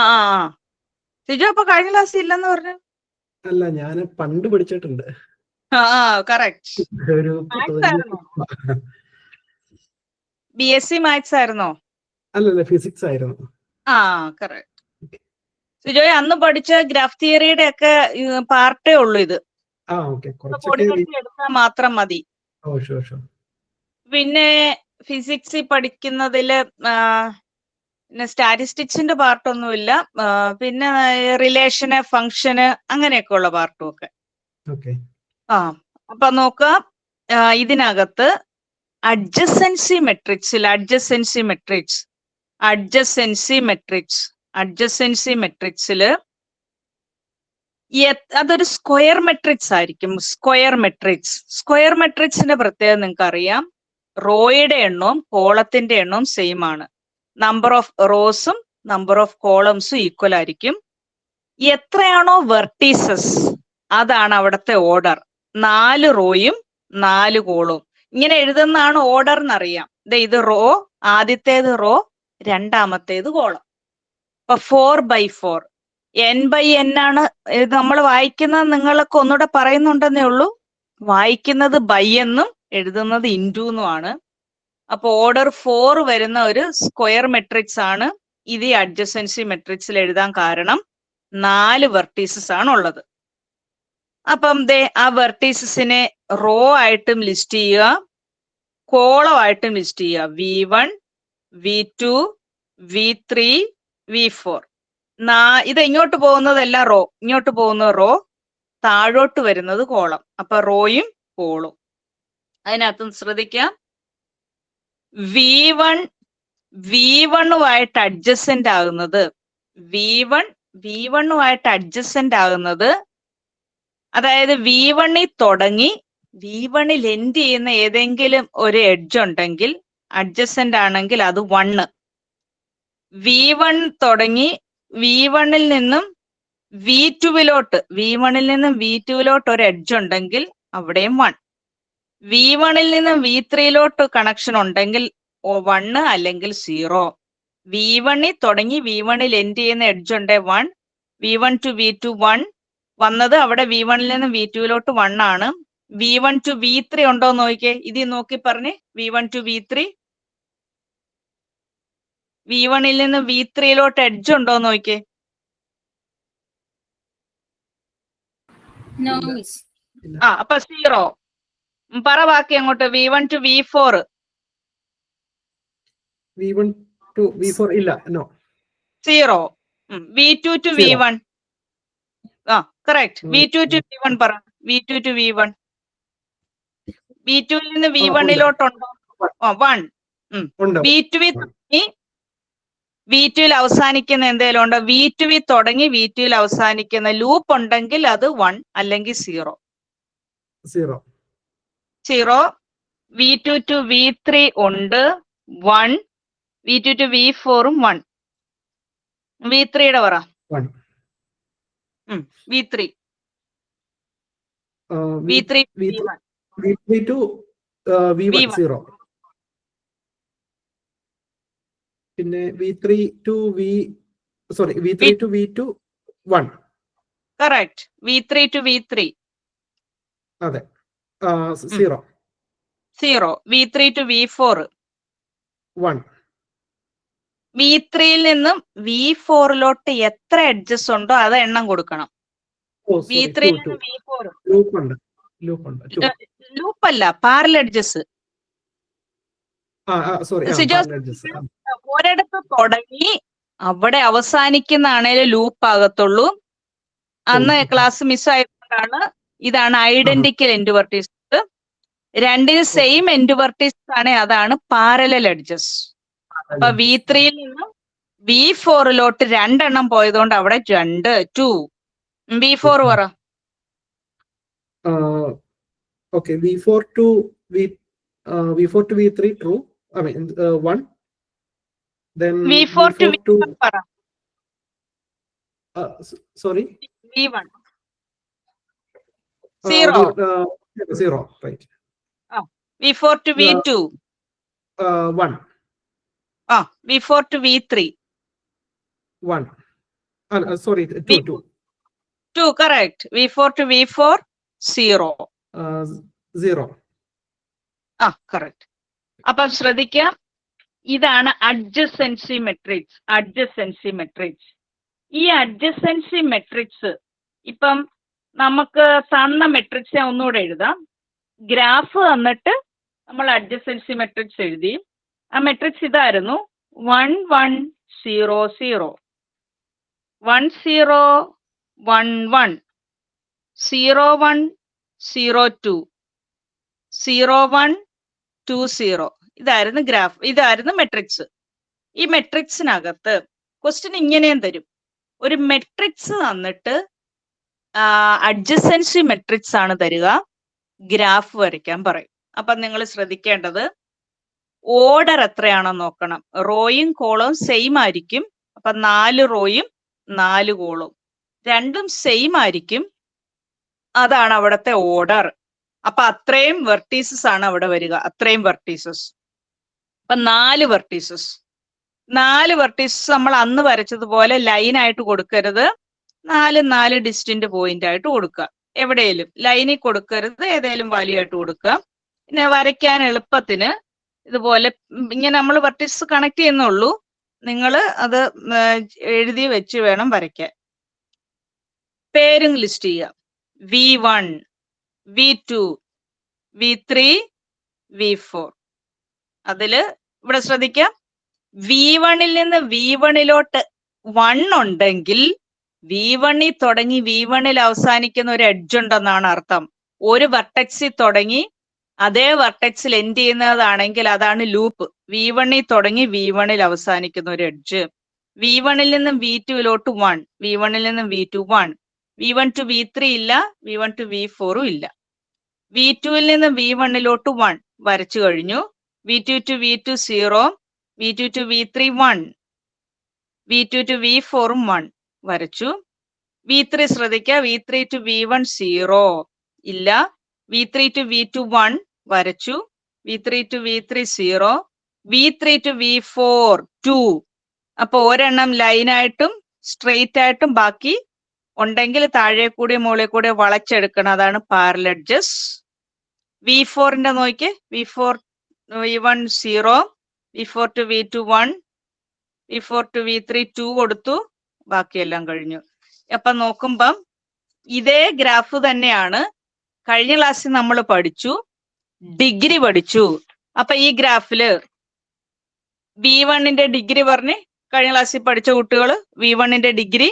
സിജോ അപ്പൊ കഴിഞ്ഞ ക്ലാസ് ഇല്ലെന്ന് പറഞ്ഞു. അല്ല, ഞാൻ പണ്ട് പഠിച്ചിട്ടുണ്ട്. കറക്റ്റ്. ഒരു BSc മാത്സ് ആയിരുന്നോ? അല്ലല്ല, ഫിസിക്സ് ആയിരുന്നു. കറക്റ്റ്. സിജോ അന്ന് പഠിച്ച ഗ്രാഫ് തിയറിയുടെ ഒക്കെ പാർട്ടേ ഉള്ളൂ ഇത്. എടുത്താൽ മാത്രം മതി. പിന്നെ ഫിസിക്സ് പഠിക്കുന്നതില് സ്റ്റാറ്റിസ്റ്റിക്സിന്റെ പാർട്ടൊന്നുമില്ല. പിന്നെ റിലേഷന്, ഫങ്ഷന്, അങ്ങനെയൊക്കെ ഉള്ള പാർട്ടും ഒക്കെ. അപ്പൊ നോക്കാം, ഇതിനകത്ത് അഡ്ജസൻസി മെട്രിക്സില് അതൊരു സ്ക്വയർ മെട്രിക്സ് ആയിരിക്കും. സ്ക്വയർ മെട്രിക്സിന്റെ പ്രത്യേകത നിങ്ങൾക്ക് അറിയാം. റോയുടെ എണ്ണവും കോളത്തിന്റെ എണ്ണവും സെയിം ആണ്. നമ്പർ ഓഫ് റോസും നമ്പർ ഓഫ് കോളംസും ഈക്വൽ ആയിരിക്കും. എത്രയാണോ വെർട്ടീസസ് അതാണ് അവിടുത്തെ ഓർഡർ. 4 റോയും 4 കോളവും ഇങ്ങനെ എഴുതുന്നതാണ് ഓർഡർ എന്നറിയാം. ഇത് റോ, ആദ്യത്തേത് റോ, രണ്ടാമത്തേത് കോളം. അപ്പൊ 4/4 n/n ആണ് ഇത് നമ്മൾ വായിക്കുന്നത്. നിങ്ങളൊക്കെ ഒന്നുകൂടെ പറയുന്നുണ്ടെന്നേ ഉള്ളൂ. വായിക്കുന്നത് ബൈ എന്നും എഴുതുന്നത് ഇൻറ്റു എന്നുമാണ്. അപ്പൊ ഓർഡർ 4 വരുന്ന ഒരു സ്ക്വയർ മെട്രിക്സ് ആണ് ഇത്. ഈ അഡ്ജസൻസി മെട്രിക്സിൽ എഴുതാൻ കാരണം 4 വെർട്ടീസസ് ആണ് ഉള്ളത്. അപ്പം ആ വെർട്ടീസസിനെ റോ ആയിട്ടും ലിസ്റ്റ് ചെയ്യുക, കോളം ആയിട്ടും ലിസ്റ്റ് ചെയ്യുക. V1, V2, V3, V4. ഇത് ഇങ്ങോട്ട് പോകുന്നതെല്ലാം റോ, ഇങ്ങോട്ട് പോകുന്ന റോ, താഴോട്ട് വരുന്നത് കോളം. അപ്പൊ റോയും കോളും. അതിനകത്തും ശ്രദ്ധിക്കാം, V1 അഡ്ജസന്റ് ആകുന്നത് V1 ആകുന്നത്, അതായത് V1 തുടങ്ങി V1 എൻഡ് ചെയ്യുന്ന ഏതെങ്കിലും ഒരു എഡ്ജ് ഉണ്ടെങ്കിൽ അഡ്ജസന്റ് ആണെങ്കിൽ അത് 1. V1 തുടങ്ങി V1 നിന്നും V2 ഒരു എഡ്ജ് ഉണ്ടെങ്കിൽ അവിടെയും 1. V1-ൽ നിന്ന് V3-ലോട്ട് കണക്ഷൻ ഉണ്ടെങ്കിൽ 1 അല്ലെങ്കിൽ 0. V1-ൽ തുടങ്ങി V1-ൽ എൻഡ് ചെയ്യുന്ന എഡ്ജ് ഉണ്ട് 1. V1 to V2 1 വന്നത് അവിടെ V1-ൽ നിന്ന് V2-ലോട്ട് 1 ആണ്. V1 to V3 ഉണ്ടോ നോക്കിക്കേ. ഇതിൽ നോക്കി പറഞ്ഞേ. V1 to V3. V1-ൽ നിന്ന് V3-ലോട്ട് എഡ്ജ് ഉണ്ടോ നോക്കിക്കേ. No, ഇല്ല. miss. അപ്പൊ 0. പറ ബാക്കി അങ്ങോട്ട്. V1 to V4. V1 to V4 ഇല്ല. No. 0. V2 to Zero. V1. correct. V2 to V1 പറ. V2 to V1. V2-ൽ നിന്ന് V1-ലോട്ട് ഉണ്ടോ? 1. ഉണ്ട്. V2-ൽ അവസാനിക്കുന്ന എന്തേലും ഉണ്ടോ? V2-ൽ തുടങ്ങി V2-ൽ അവസാനിക്കുന്ന ലൂപ്പ് ഉണ്ടെങ്കിൽ അത് 1 അല്ലെങ്കിൽ 0. 0. 0. V2 to V3 ഉണ്ട് 1. V2 to V4-ഉം 1. V3-യുടെ പറ. 1. V3. V3 V1. V3 to V1 V1. 0. പിന്നെ V3 to V3 to V2 1. Correct. V3 to V3. അതെ. 0. 0. V3 to V4. 1. V3-ൽ നിന്നും V4-ലോട്ട് എത്ര എഡ്ജസ് ഉണ്ടോ അത് എണ്ണം കൊടുക്കണം. V3-ൽ നിന്ന് V4. ലൂപ്പ് ഉണ്ട്. 2. ലൂപ്പ് അല്ല, പാരലൽ എഡ്ജസ്. ഒരിടത്ത് തുടങ്ങി അവിടെ അവസാനിക്കുന്ന ലൂപ്പ് ആകത്തുള്ളൂ. അന്ന് ക്ലാസ് മിസ്സായതുകൊണ്ടാണ്. ഇതാണ് ഐഡന്റിക്കൽ എൻഡ് വെർട്ടീസസ്. രണ്ടിന് സെയിം എൻഡ് വെർട്ടീസസ് ആണ്, അതാണ് പാരലൽ എഡ്ജസ്. അപ്പൊ V3-ൽ നിന്നും V4-ലോട്ട് 2 എണ്ണം പോയതുകൊണ്ട് അവിടെ 2. V4 പറ. Okay, V4 to V3 true. I mean 1. Then V4 to V1 പറ. Sorry. V1. 0. 0. Right. V4 to V2. 1. V4 to V3. 1. Sorry. 2. 2. Correct. V4 to V4. 0. 0. correct. അപ്പം ശ്രദ്ധിക്കാം. ഇതാണ് അഡ്ജസൻസി മെട്രിക്സ്. ഈ അഡ്ജസൻസി മെട്രിക്സ് ഇപ്പം നമുക്ക് തന്ന matrix ഞാൻ ഒന്നുകൂടെ എഴുതാം. ഗ്രാഫ് തന്നിട്ട് നമ്മൾ അഡ്ജസൻസി മെട്രിക്സ് എഴുതി. ആ മെട്രിക്സ് ഇതായിരുന്നു. 1 1 0 0 1 0 1 1 0 1 0 2 0 1 2 0. ഇതായിരുന്നു ഗ്രാഫ്. ഇതായിരുന്നു മെട്രിക്സ്. ഈ മെട്രിക്സിനകത്ത് ക്വസ്റ്റ്യൻ ഇങ്ങനെയും തരും. ഒരു മെട്രിക്സ് തന്നിട്ട് അഡ്ജസൻസി മെട്രിക്സ് ആണ് തരിക, ഗ്രാഫ് വരയ്ക്കാൻ പറയും. അപ്പൊ നിങ്ങൾ ശ്രദ്ധിക്കേണ്ടത് ഓർഡർ എത്രയാണെന്ന് നോക്കണം. റോയും കോളവും സെയിം ആയിരിക്കും. അപ്പൊ 4 റോയും 4 കോളവും രണ്ടും സെയിം ആയിരിക്കും. അതാണ് അവിടുത്തെ ഓർഡർ. അപ്പൊ അത്രയും വെർട്ടീസസ് ആണ് അവിടെ വരിക. അത്രയും വെർട്ടീസസ്. അപ്പൊ 4 വെർട്ടീസസ് നമ്മൾ അന്ന് വരച്ചതുപോലെ ലൈനായിട്ട് കൊടുക്കരുത്. 4 ഡിസ്റ്റന്റ് പോയിന്റ് ആയിട്ട് കൊടുക്കുക. എവിടെയും ലൈനിൽ കൊടുക്കരുത്, ഏതെങ്കിലും വാല്യൂ ആയിട്ട് കൊടുക്കുക. പിന്നെ വരയ്ക്കാൻ എളുപ്പത്തിന് ഇതുപോലെ ഇങ്ങനെ നമ്മൾ വെർട്ടീസസ് കണക്ട് ചെയ്യുന്നുള്ളൂ. നിങ്ങൾ അത് എഴുതി വെച്ച് വേണം വരയ്ക്കാൻ. പേരും ലിസ്റ്റ് ചെയ്യുക. V1, V2, V3, V4. അതില് ഇവിടെ ശ്രദ്ധിക്കാം. V1-ൽ നിന്ന് V1-ലോട്ട് 1 ഉണ്ടെങ്കിൽ V1-ൽ തുടങ്ങി V1-ൽ അവസാനിക്കുന്ന ഒരു എഡ്ജ് ഉണ്ടെന്നാണ് അർത്ഥം. ഒരു വെർട്ടെക്സിൽ തുടങ്ങി അതേ വെർട്ടെക്സിൽ എൻഡ് ചെയ്യുന്നതാണെങ്കിൽ അതാണ് ലൂപ്പ്. V1-ൽ തുടങ്ങി V1-ൽ അവസാനിക്കുന്ന ഒരു എഡ്ജ്. V1-ൽ നിന്നും V2-ലോട്ട് 1, V1-ൽ നിന്നും V2 1, V1 to V3 ഇല്ല, V1 to V4-ഉം ഇല്ല. V2-ൽ നിന്ന് V1-ലോട്ട് 1 വരച്ചു കഴിഞ്ഞു. V2 to V2 0, V2 to V3 1, V2 to V4-ഉം 1 വരച്ചു. V3 ശ്രദ്ധിക്കുക. V3 to V1 0 ഇല്ല, V3 to V2 1, വരച്ചു. V3 to V3 0, V3 to V4 2. അപ്പൊ ഒരെണ്ണം ലൈനായിട്ടും സ്ട്രെയിറ്റ് ആയിട്ടും ബാക്കി ഉണ്ടെങ്കിൽ താഴെ കൂടി മുകളിൽ കൂടി വളച്ചെടുക്കണം. അതാണ് പാരലൽ എഡ്ജസ്. V4ന്റെ നോക്കിയേ, V4 V1 0, V4 to V2 1, V4 to V3 2 കൊടുത്തു. ബാക്കിയെല്ലാം കഴിഞ്ഞു. അപ്പൊ നോക്കുമ്പം ഇതേ ഗ്രാഫ് തന്നെയാണ് കഴിഞ്ഞ ക്ലാസ്സിൽ നമ്മൾ പഠിച്ചു, ഡിഗ്രി പഠിച്ചു. അപ്പൊ ഈ ഗ്രാഫില് V1ന്റെ ഡിഗ്രി പറഞ്ഞ് കഴിഞ്ഞ ക്ലാസ്സിൽ പഠിച്ച കുട്ടികൾ V1ന്റെ ഡിഗ്രി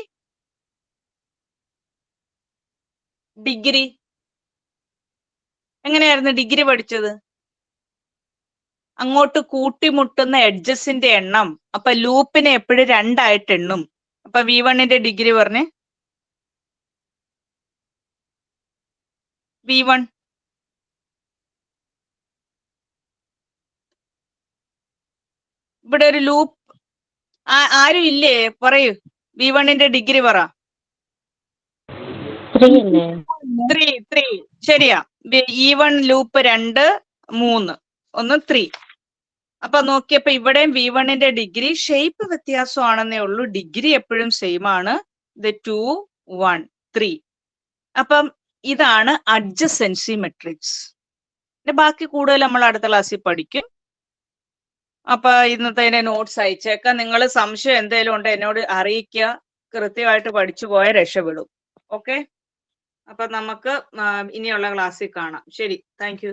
എങ്ങനെയായിരുന്നു ഡിഗ്രി പഠിച്ചത്? അങ്ങോട്ട് കൂട്ടിമുട്ടുന്ന എഡ്ജസിന്റെ എണ്ണം. അപ്പൊ ലൂപ്പിനെ എപ്പോഴും 2 ആയിട്ട് എണ്ണും. അപ്പൊ V1ന്റെ ഡിഗ്രി പറഞ്ഞേ, V1 ഇവിടെ ഒരു ലൂപ്പ് ആരും ഇല്ലേ? പറയൂ, V1ന്റെ ഡിഗ്രി പറ. 3. ശരിയാ. E1 ലൂപ്പ് 2 3 ഒന്ന് 3. അപ്പൊ നോക്കിയപ്പോ ഇവിടെയും V1ന്റെ ഡിഗ്രി ഷേപ്പ് വ്യത്യാസമാണെന്നേ ഉള്ളൂ. ഡിഗ്രി എപ്പോഴും സെയിം ആണ്. ഇത് 2 1 3. അപ്പം ഇതാണ് അഡ്ജസൻസി മെട്രിക്സ്. ബാക്കി കൂടുതൽ നമ്മൾ അടുത്ത ക്ലാസ്സിൽ പഠിക്കും. അപ്പൊ ഇന്നത്തെ നോട്ട്സ് അയച്ചേക്കാം. നിങ്ങൾ സംശയം എന്തെങ്കിലും ഉണ്ടോ എന്നോട് അറിയിക്കുക. കൃത്യമായിട്ട് പഠിച്ചു പോയാൽ രക്ഷപ്പെടും. ഓക്കെ, അപ്പൊ നമുക്ക് ഇനിയുള്ള ക്ലാസ്സിൽ കാണാം. ശരി, താങ്ക് യു.